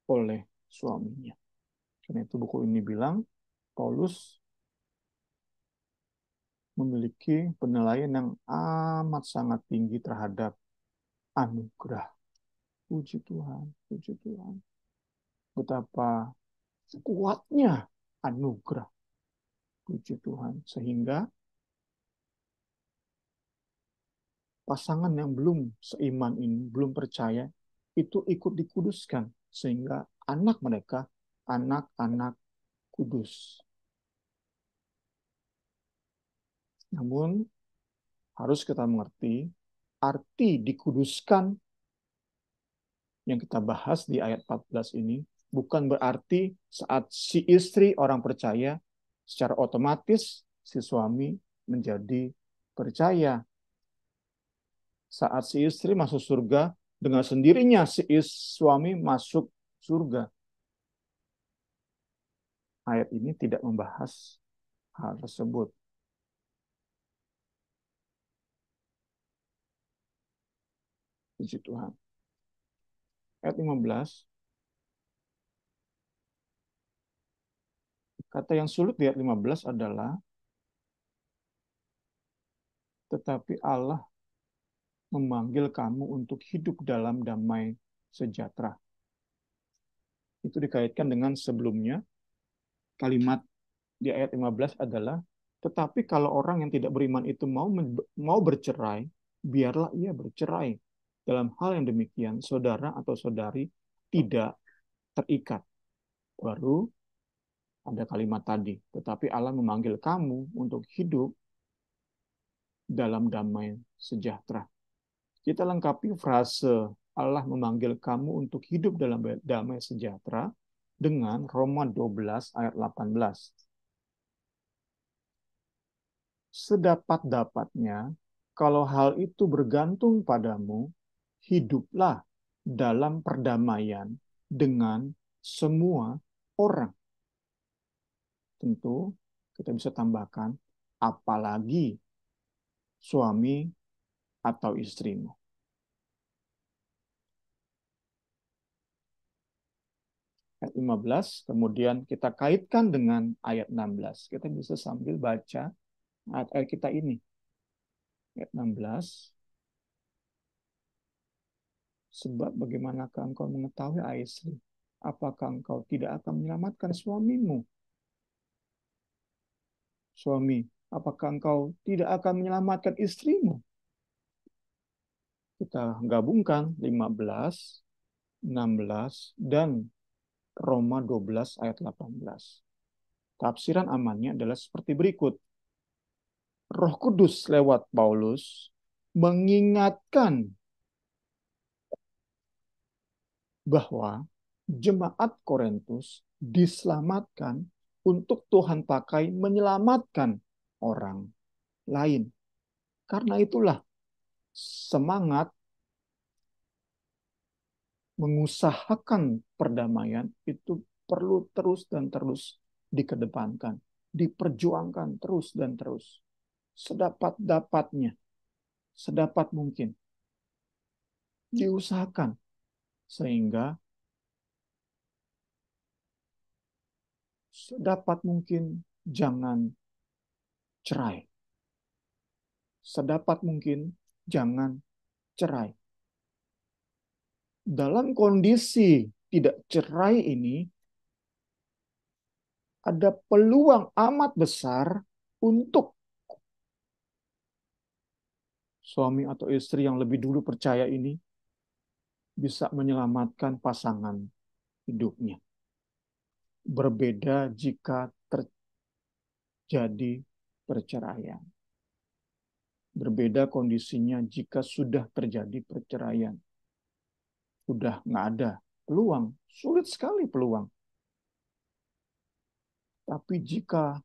oleh suaminya. Karena itu buku ini bilang, Paulus memiliki penilaian yang amat sangat tinggi terhadap anugerah. Puji Tuhan, puji Tuhan. Betapa kuatnya anugerah. Puji Tuhan. Sehingga pasangan yang belum seiman ini, belum percaya, itu ikut dikuduskan. Sehingga anak mereka, anak-anak kudus. Namun, harus kita mengerti, arti dikuduskan yang kita bahas di ayat 14 ini, bukan berarti saat si istri orang percaya, secara otomatis si suami menjadi percaya. Saat si istri masuk surga, dengan sendirinya si suami masuk surga. Ayat ini tidak membahas hal tersebut. Puji Tuhan. Ayat 15. Kata yang sulit di ayat 15 adalah tetapi Allah memanggil kamu untuk hidup dalam damai sejahtera. Itu dikaitkan dengan sebelumnya. Kalimat di ayat 15 adalah, tetapi kalau orang yang tidak beriman itu mau bercerai, biarlah ia bercerai. Dalam hal yang demikian, saudara atau saudari tidak terikat. Baru ada kalimat tadi, tetapi Allah memanggil kamu untuk hidup dalam damai sejahtera. Kita lengkapi frase Allah memanggil kamu untuk hidup dalam damai sejahtera dengan Roma 12 ayat 18. Sedapat-dapatnya, kalau hal itu bergantung padamu, hiduplah dalam perdamaian dengan semua orang. Tentu kita bisa tambahkan, apalagi suami atau istrimu. Ayat 15, kemudian kita kaitkan dengan ayat 16. Kita bisa sambil baca ayat kita ini. Ayat 16. Sebab bagaimanakah engkau mengetahui, hai istri, apakah engkau tidak akan menyelamatkan suamimu? Suami, apakah engkau tidak akan menyelamatkan istrimu? Kita gabungkan 15, 16, dan Roma 12 ayat 18. Tafsiran amannya adalah seperti berikut. Roh Kudus lewat Paulus mengingatkan bahwa jemaat Korintus diselamatkan untuk Tuhan pakai menyelamatkan orang lain. Karena itulah semangat mengusahakan perdamaian itu perlu terus dan terus dikedepankan, diperjuangkan terus dan terus, sedapat-dapatnya, sedapat mungkin, diusahakan, sehingga sedapat mungkin jangan cerai. Sedapat mungkin jangan cerai. Dalam kondisi tidak cerai ini, ada peluang amat besar untuk suami atau istri yang lebih dulu percaya ini bisa menyelamatkan pasangan hidupnya. Berbeda jika terjadi perceraian. Berbeda kondisinya jika sudah terjadi perceraian. Sudah nggak ada peluang, sulit sekali peluang. Tapi jika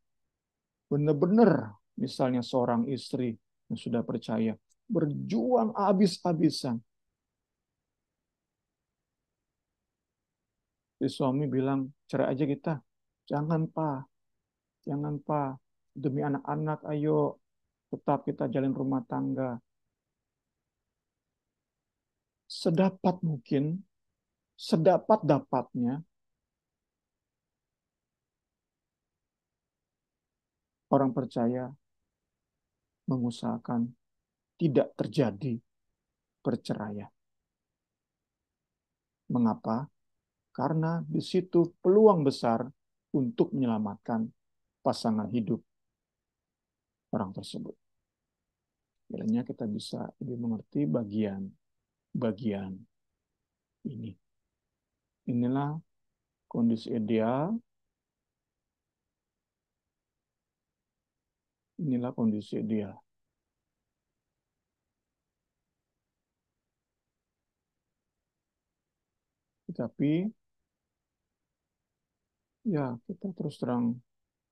benar-benar misalnya seorang istri yang sudah percaya, berjuang habis-habisan. Si suami bilang, cerai aja kita. Jangan, Pak. Jangan, Pak. Demi anak-anak, ayo. Tetap kita jalin rumah tangga. Sedapat mungkin, sedapat-dapatnya, orang percaya mengusahakan tidak terjadi perceraian. Mengapa? Karena di situ peluang besar untuk menyelamatkan pasangan hidup orang tersebut. Kiranya kita bisa lebih mengerti bagian ini. Inilah kondisi ideal. Inilah kondisi ideal. Tetapi ya kita terus terang,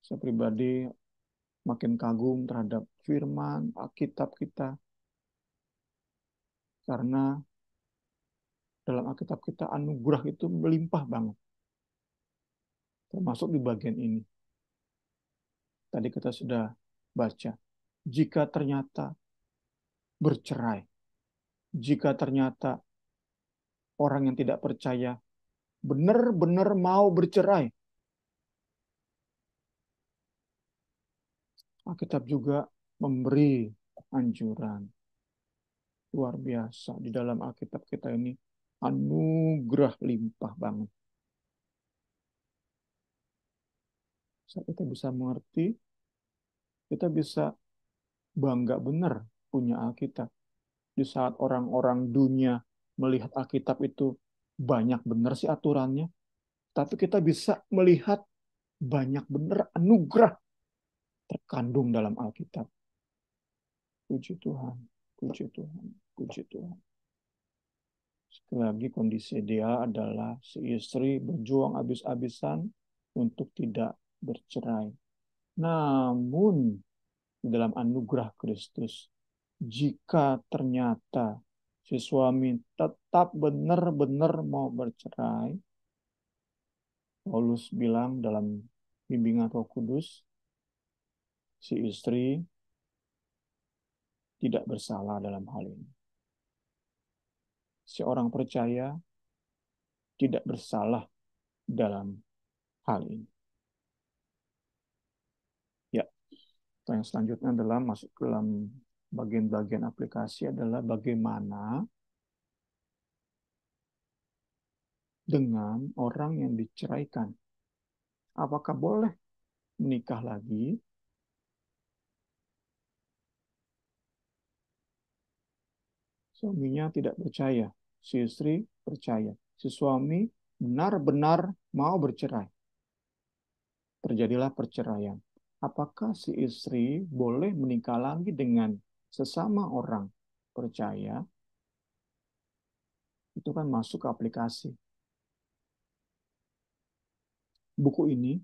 saya pribadi makin kagum terhadap firman Alkitab kita. Karena dalam Alkitab kita anugerah itu melimpah banget. Termasuk di bagian ini. Tadi kita sudah baca. Jika ternyata bercerai. Jika ternyata orang yang tidak percaya benar-benar mau bercerai. Alkitab juga memberi anjuran. Luar biasa. Di dalam Alkitab kita ini anugerah limpah banget. Saat kita bisa mengerti, kita bisa bangga benar punya Alkitab. Di saat orang-orang dunia melihat Alkitab itu banyak benar sih aturannya, tapi kita bisa melihat banyak benar anugerah terkandung dalam Alkitab. Puji Tuhan, puji Tuhan, puji Tuhan. Sekali lagi kondisi ideal adalah si istri berjuang habis-habisan untuk tidak bercerai. Namun di dalam anugerah Kristus, jika ternyata si suami tetap benar-benar mau bercerai, Paulus bilang dalam bimbingan Roh Kudus, si istri tidak bersalah dalam hal ini. Si orang percaya tidak bersalah dalam hal ini. Ya, yang selanjutnya adalah masuk ke dalam bagian-bagian aplikasi adalah bagaimana dengan orang yang diceraikan. Apakah boleh menikah lagi? Suaminya tidak percaya, si istri percaya. Si suami benar-benar mau bercerai. Terjadilah perceraian. Apakah si istri boleh menikah lagi dengan sesama orang percaya? Itu kan masuk ke aplikasi. Buku ini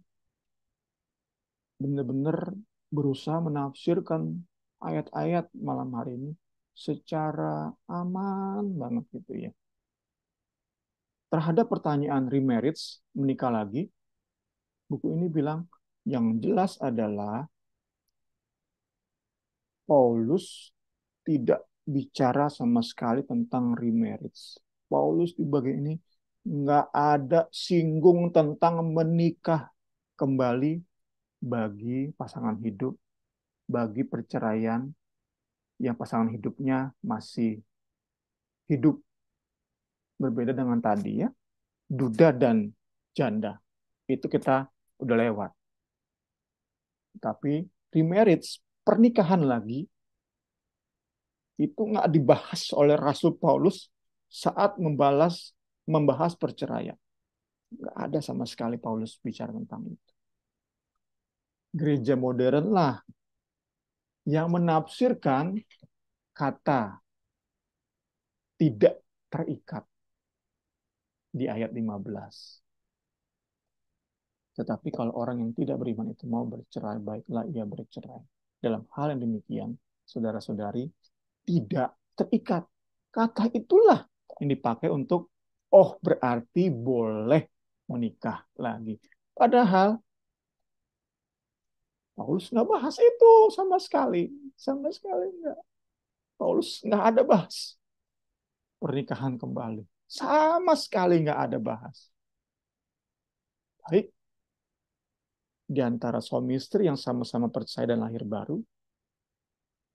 benar-benar berusaha menafsirkan ayat-ayat malam hari ini secara aman banget gitu ya. Terhadap pertanyaan remarriage, menikah lagi, buku ini bilang yang jelas adalah Paulus tidak bicara sama sekali tentang remarriage. Paulus di bagian ini nggak ada singgung tentang menikah kembali bagi pasangan hidup, bagi perceraian yang pasangan hidupnya masih hidup. Berbeda dengan tadi ya, duda dan janda. Itu kita udah lewat. Tapi remarriage, pernikahan lagi, itu nggak dibahas oleh Rasul Paulus saat membahas perceraian. Nggak ada sama sekali Paulus bicara tentang itu. Gereja modern lah yang menafsirkan kata tidak terikat di ayat 15. Tetapi kalau orang yang tidak beriman itu mau bercerai, baiklah ia bercerai. Dalam hal yang demikian, saudara-saudari, tidak terikat. Kata itulah yang dipakai untuk, oh berarti boleh menikah lagi. Padahal Paulus nggak bahas itu sama sekali. Sama sekali nggak. Paulus nggak ada bahas pernikahan kembali. Sama sekali nggak ada bahas. Baik, di antara suami istri yang sama-sama percaya dan lahir baru,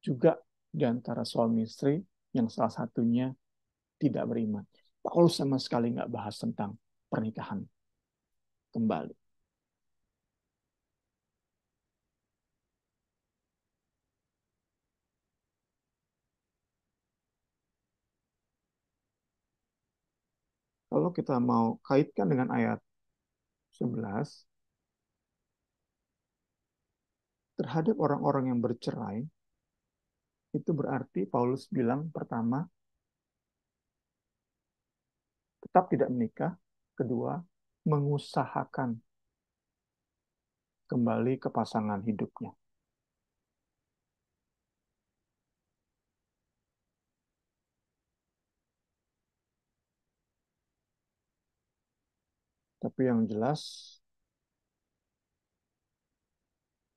juga di antara suami istri yang salah satunya tidak beriman. Paulus sama sekali nggak bahas tentang pernikahan kembali. Kalau kita mau kaitkan dengan ayat 11, terhadap orang-orang yang bercerai, itu berarti Paulus bilang pertama, tetap tidak menikah. Kedua, mengusahakan kembali ke pasangan hidupnya. Tapi yang jelas,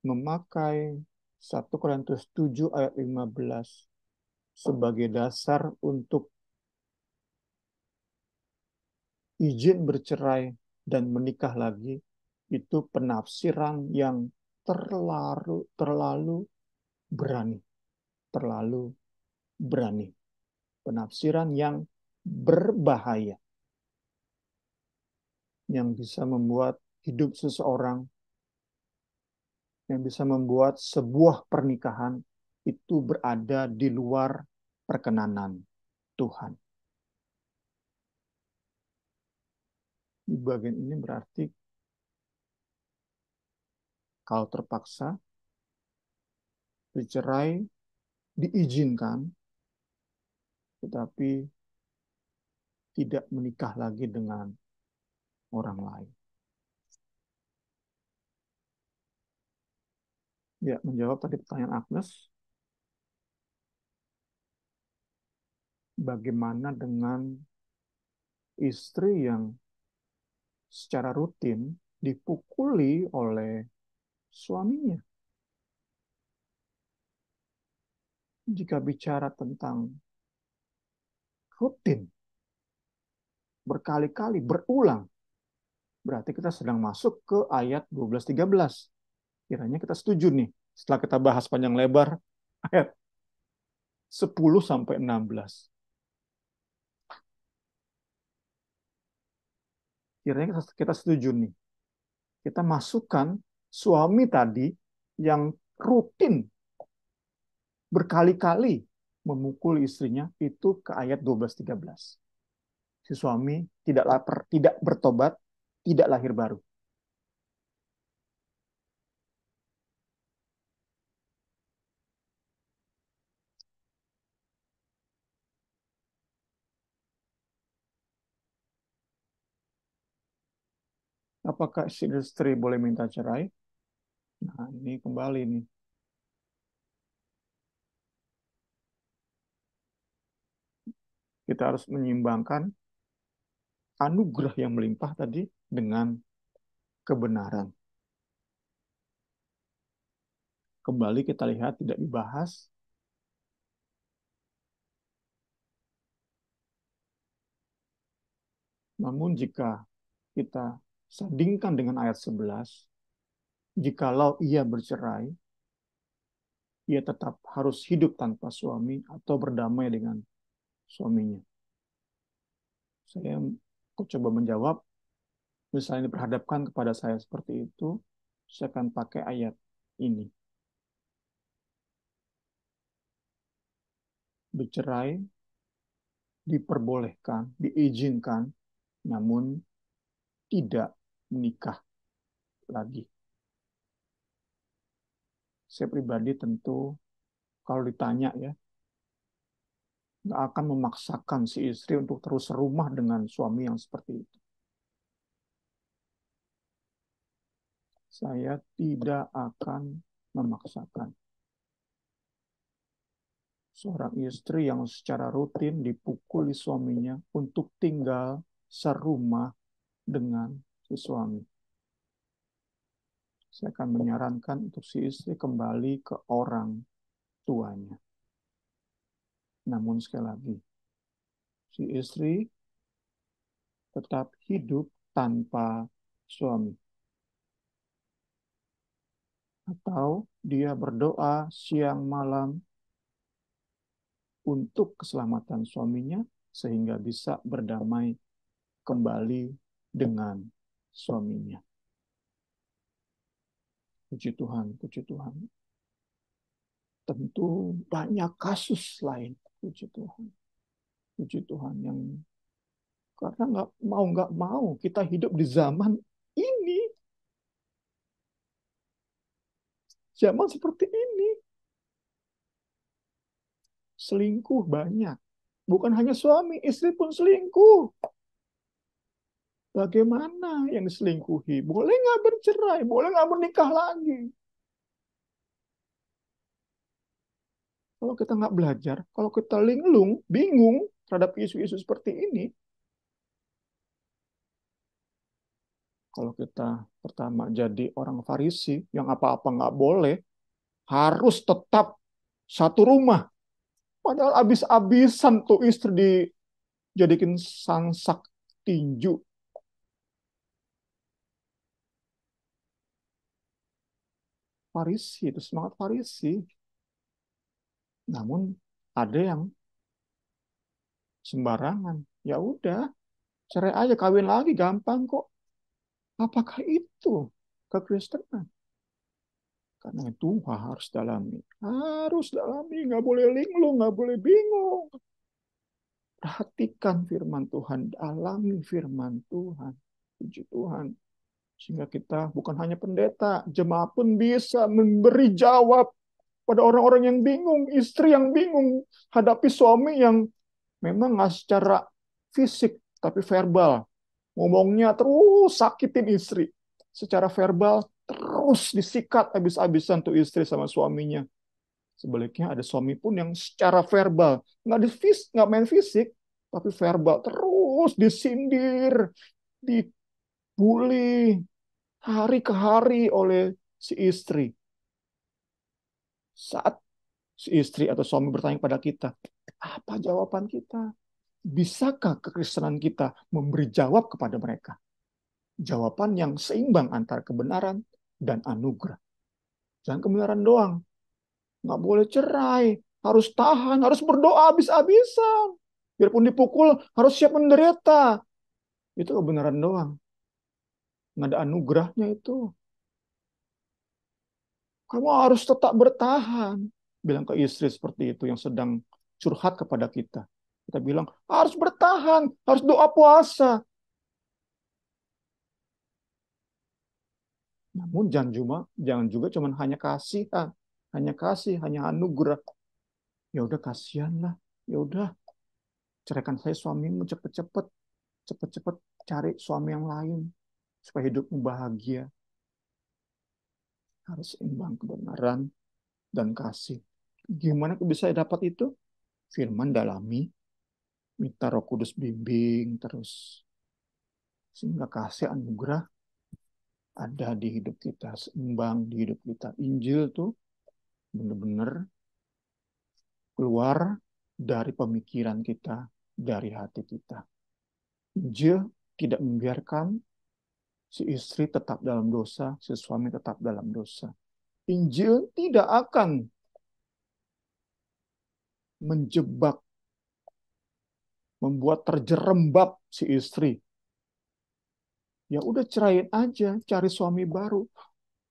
memakai 1 Korintus 7 ayat 15 sebagai dasar untuk izin bercerai dan menikah lagi, itu penafsiran yang terlalu berani. Terlalu berani. Penafsiran yang berbahaya. Yang bisa membuat hidup seseorang, yang bisa membuat sebuah pernikahan itu berada di luar perkenanan Tuhan. Di bagian ini berarti kalau terpaksa bercerai diizinkan, tetapi tidak menikah lagi dengan orang lain. Ya, menjawab tadi pertanyaan Agnes, bagaimana dengan istri yang secara rutin dipukuli oleh suaminya? Jika bicara tentang rutin, berkali-kali, berulang, berarti kita sedang masuk ke ayat 12-13. Kiranya kita setuju nih, setelah kita bahas panjang lebar, ayat 10-16. Kiranya kita setuju nih. Kita masukkan suami tadi yang rutin berkali-kali memukul istrinya itu ke ayat 12-13. Si suami tidak lapar, tidak bertobat, tidak lahir baru. Apakah si istri boleh minta cerai? Nah, ini kembali nih. Kita harus menyimbangkan anugerah yang melimpah tadi dengan kebenaran. Kembali kita lihat tidak dibahas. Namun jika kita sandingkan dengan ayat 11, jikalau ia bercerai, ia tetap harus hidup tanpa suami atau berdamai dengan suaminya. Saya coba menjawab, misalnya diperhadapkan kepada saya seperti itu, saya akan pakai ayat ini. bercerai diperbolehkan, diizinkan, namun tidak menikah lagi. Saya pribadi tentu kalau ditanya ya, nggak akan memaksakan si istri untuk terus serumah dengan suami yang seperti itu. Saya tidak akan memaksakan. Seorang istri yang secara rutin dipukuli suaminya untuk tinggal serumah dengan si suami. Saya akan menyarankan untuk si istri kembali ke orang tuanya. Namun sekali lagi, si istri tetap hidup tanpa suami. Atau dia berdoa siang malam untuk keselamatan suaminya sehingga bisa berdamai kembali dengan suaminya. Puji Tuhan, puji Tuhan. Tentu banyak kasus lain, puji Tuhan. Puji Tuhan yang karena nggak mau kita hidup di zaman ini, zaman seperti ini. Selingkuh banyak. Bukan hanya suami, istri pun selingkuh. Bagaimana yang diselingkuhi? Boleh nggak bercerai? Boleh nggak menikah lagi? Kalau kita nggak belajar, kalau kita linglung, bingung terhadap isu-isu seperti ini, kalau kita pertama jadi orang Farisi, yang apa-apa nggak boleh, harus tetap satu rumah. Padahal habis-habisan tuh istri dijadikan sansak tinju. Farisi, itu semangat Farisi. Namun ada yang sembarangan. Ya udah, cerai aja, kawin lagi, gampang kok. Apakah itu kekristenan? Karena itu harus dalami. Harus dalami, nggak boleh linglung, nggak boleh bingung. Perhatikan firman Tuhan, alami firman Tuhan. Puji Tuhan. Sehingga kita bukan hanya pendeta, jemaat pun bisa memberi jawab pada orang-orang yang bingung, istri yang bingung, hadapi suami yang memang nggak secara fisik, tapi verbal. Ngomongnya terus sakitin istri. Secara verbal terus disikat habis-habisan tuh istri sama suaminya. Sebaliknya ada suami pun yang secara verbal, nggak main fisik, tapi verbal terus disindir, dibully hari ke hari oleh si istri. Saat si istri atau suami bertanya pada kita, apa jawaban kita? Bisakah kekristenan kita memberi jawab kepada mereka? Jawaban yang seimbang antara kebenaran dan anugerah. Jangan kebenaran doang. Nggak boleh cerai. Harus tahan, harus berdoa habis-habisan. Biarpun dipukul, harus siap menderita. Itu kebenaran doang. Nggak ada anugerahnya itu. Kamu harus tetap bertahan. Bilang ke istri seperti itu yang sedang curhat kepada kita. Kita bilang, harus bertahan, harus doa puasa. Namun jangan juga cuma hanya kasihan, hanya anugerah. Ya udah kasihanlah, ya udah ceraikan saya suamimu cepet-cepet cari suami yang lain supaya hidupmu bahagia. Harus imbang kebenaran dan kasih. Gimana bisa dapat itu? Firman dalami, minta Roh Kudus bimbing terus sehingga kasih anugerah ada di hidup kita, seimbang di hidup kita. Injil tuh benar-benar keluar dari pemikiran kita, dari hati kita. Injil tidak membiarkan si istri tetap dalam dosa, si suami tetap dalam dosa. Injil tidak akan menjebak, membuat terjerembab si istri. Ya udah ceraiin aja, cari suami baru.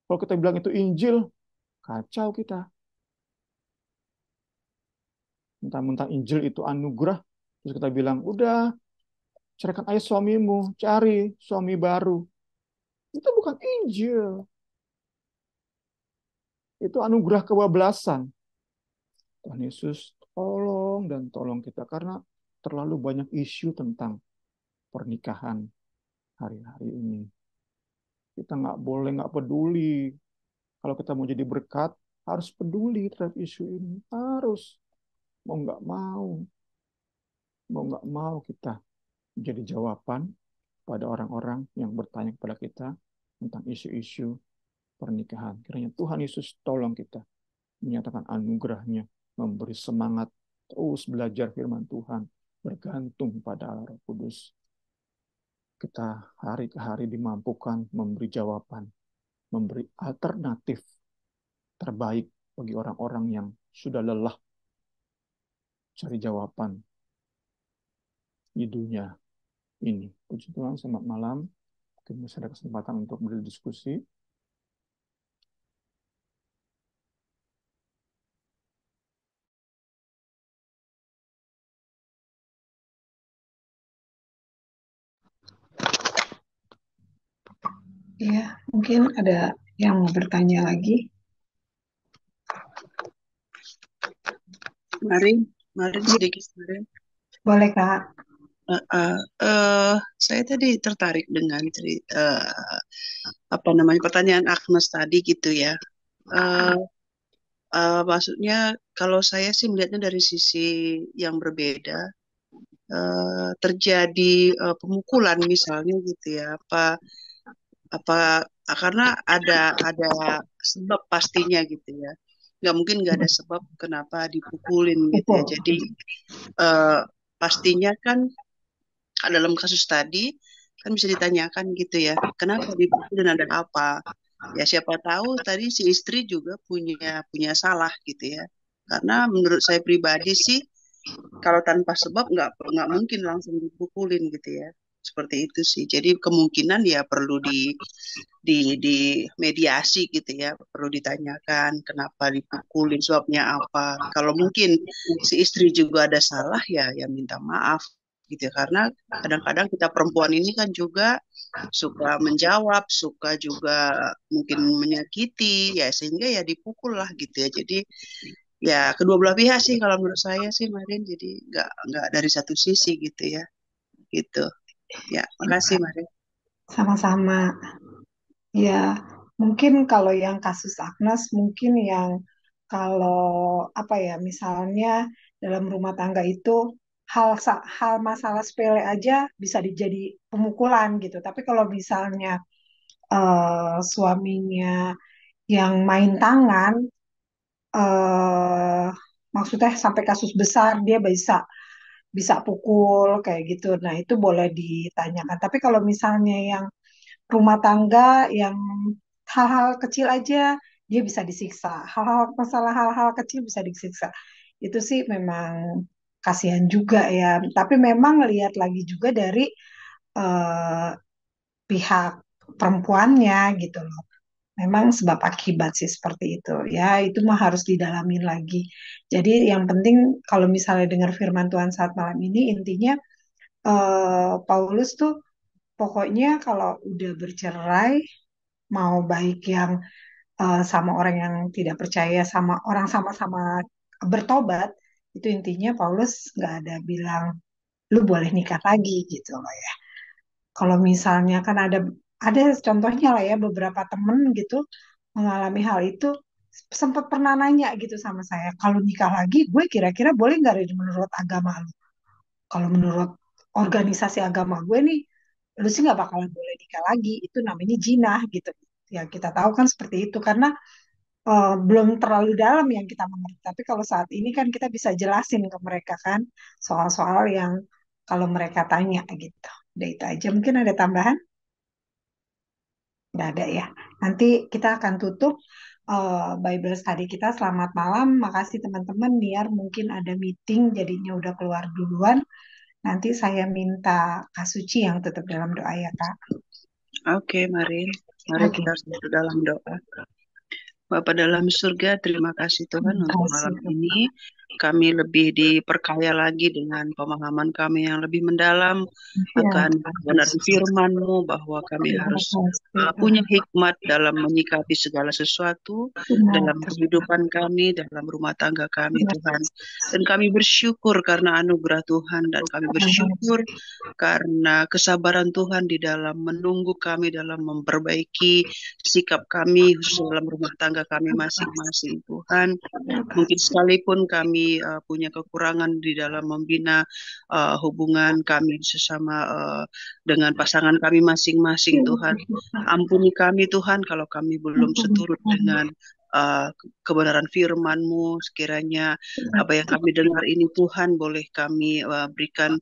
Kalau kita bilang itu Injil, kacau kita. Mentang-mentang Injil itu anugerah, terus kita bilang, udah, ceraikan aja suamimu, cari suami baru. Itu bukan Injil. Itu anugerah kebablasan. Tuhan Yesus tolong dan tolong kita, karena terlalu banyak isu tentang pernikahan hari-hari ini. Kita nggak boleh nggak peduli. Kalau kita mau jadi berkat, harus peduli terhadap isu ini. Harus. Mau nggak mau kita menjadi jawaban pada orang-orang yang bertanya kepada kita tentang isu-isu pernikahan. Kiranya Tuhan Yesus tolong kita menyatakan anugerahnya, memberi semangat, terus belajar firman Tuhan, bergantung pada Roh Kudus. Kita hari ke hari dimampukan memberi jawaban, memberi alternatif terbaik bagi orang-orang yang sudah lelah cari jawaban di dunia ini. Puji Tuhan, selamat malam. Mungkin masih ada kesempatan untuk berdiskusi. Ya, mungkin ada yang mau bertanya lagi. Mari sedikit, Mari. Boleh, Kak. Saya tadi tertarik dengan pertanyaan Agnes tadi gitu ya. Maksudnya kalau saya sih melihatnya dari sisi yang berbeda. Terjadi pemukulan misalnya gitu ya, apa karena ada sebab pastinya gitu ya. Nggak mungkin nggak ada sebab kenapa dipukulin gitu ya. Jadi pastinya kan dalam kasus tadi kan bisa ditanyakan gitu ya, kenapa dipukul dan ada apa? Ya siapa tahu tadi si istri juga punya salah gitu ya. Karena menurut saya pribadi sih kalau tanpa sebab nggak mungkin langsung dipukulin gitu ya. Seperti itu sih. Jadi kemungkinan ya perlu di mediasi gitu ya, perlu ditanyakan kenapa dipukulin, sebabnya apa. Kalau mungkin si istri juga ada salah ya minta maaf gitu ya. Karena kadang-kadang kita perempuan ini kan juga suka menjawab, suka juga mungkin menyakiti ya, sehingga ya dipukul lah gitu ya. Jadi ya kedua belah pihak sih kalau menurut saya sih, Marin. Jadi nggak dari satu sisi gitu ya, gitu ya. Makasih, Marin. Sama-sama. Ya, mungkin kalau yang kasus Agnes, mungkin yang kalau apa ya, misalnya dalam rumah tangga itu hal masalah sepele aja bisa dijadi pemukulan gitu. Tapi kalau misalnya suaminya yang main tangan, eh maksudnya sampai kasus besar dia bisa bisa pukul kayak gitu. Nah, itu boleh ditanyakan. Tapi kalau misalnya yang rumah tangga yang hal-hal kecil aja dia bisa disiksa. Masalah hal-hal kecil bisa disiksa. Itu sih memang kasihan juga ya. Tapi memang lihat lagi juga dari eh, pihak perempuannya gitu loh. Memang sebab akibat sih seperti itu. Ya, itu mah harus didalamin lagi. Jadi yang penting kalau misalnya dengar firman Tuhan saat malam ini intinya Paulus tuh pokoknya kalau udah bercerai mau baik yang sama orang yang tidak percaya sama orang sama-sama bertobat itu intinya Paulus nggak ada bilang lu boleh nikah lagi gitu loh ya. Kalau misalnya kan ada contohnya lah ya beberapa temen gitu mengalami hal itu sempat pernah nanya gitu sama saya kalau nikah lagi gue kira-kira boleh nggak menurut agama lu? Kalau menurut organisasi agama gue nih lu sih nggak bakalan boleh nikah lagi itu namanya jinah gitu ya kita tahu kan seperti itu karena belum terlalu dalam yang kita mengerti. Tapi kalau saat ini kan kita bisa jelasin ke mereka kan soal-soal yang kalau mereka tanya gitu. Udah itu aja. Mungkin ada tambahan? Nggak ada ya. Nanti kita akan tutup Bible study kita. Selamat malam. Makasih teman-teman. Niar mungkin ada meeting jadinya udah keluar duluan. Nanti saya minta Kak Suci yang tutup dalam doa ya Kak. Oke, Marin. Mari Oke. kita satu dalam doa. Bapa dalam surga, terima kasih Tuhan Terima untuk kasih. malam ini. kami lebih diperkaya lagi dengan pemahaman kami yang lebih mendalam akan kebenaran firman-Mu, bahwa kami harus punya hikmat dalam menyikapi segala sesuatu dalam kehidupan kami, dalam rumah tangga kami, Tuhan. Dan kami bersyukur karena anugerah Tuhan, dan kami bersyukur karena kesabaran Tuhan di dalam menunggu kami, dalam memperbaiki sikap kami, khusus dalam rumah tangga kami masing-masing, Tuhan. Mungkin sekalipun kami punya kekurangan di dalam membina hubungan kami sesama dengan pasangan kami masing-masing, Tuhan. Ampuni kami, Tuhan, kalau kami belum seturut dengan kebenaran firman-Mu. Sekiranya apa yang kami dengar ini, Tuhan, boleh kami berikan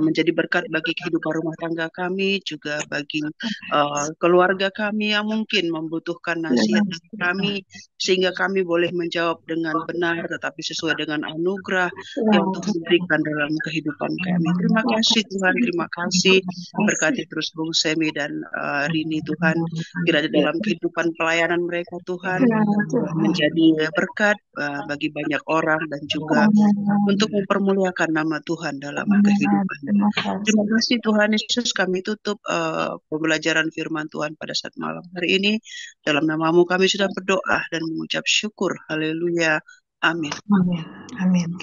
menjadi berkat bagi kehidupan rumah tangga kami, juga bagi keluarga kami yang mungkin membutuhkan nasihat dari kami, sehingga kami boleh menjawab dengan benar, tetapi sesuai dengan anugerah yang Tuhan berikan dalam kehidupan kami. Terima kasih, Tuhan. Terima kasih. Berkati terus Bung Semi dan Rini, Tuhan. Kiranya dalam kehidupan pelayanan mereka, Tuhan, menjadi berkat bagi banyak orang, dan juga untuk mempermuliakan nama Tuhan dalam kehidupan. Terima kasih, Tuhan Yesus. Kami tutup pembelajaran firman Tuhan pada saat malam hari ini. Dalam nama-Mu kami sudah berdoa dan mengucap syukur. Haleluya. Amin. Amin.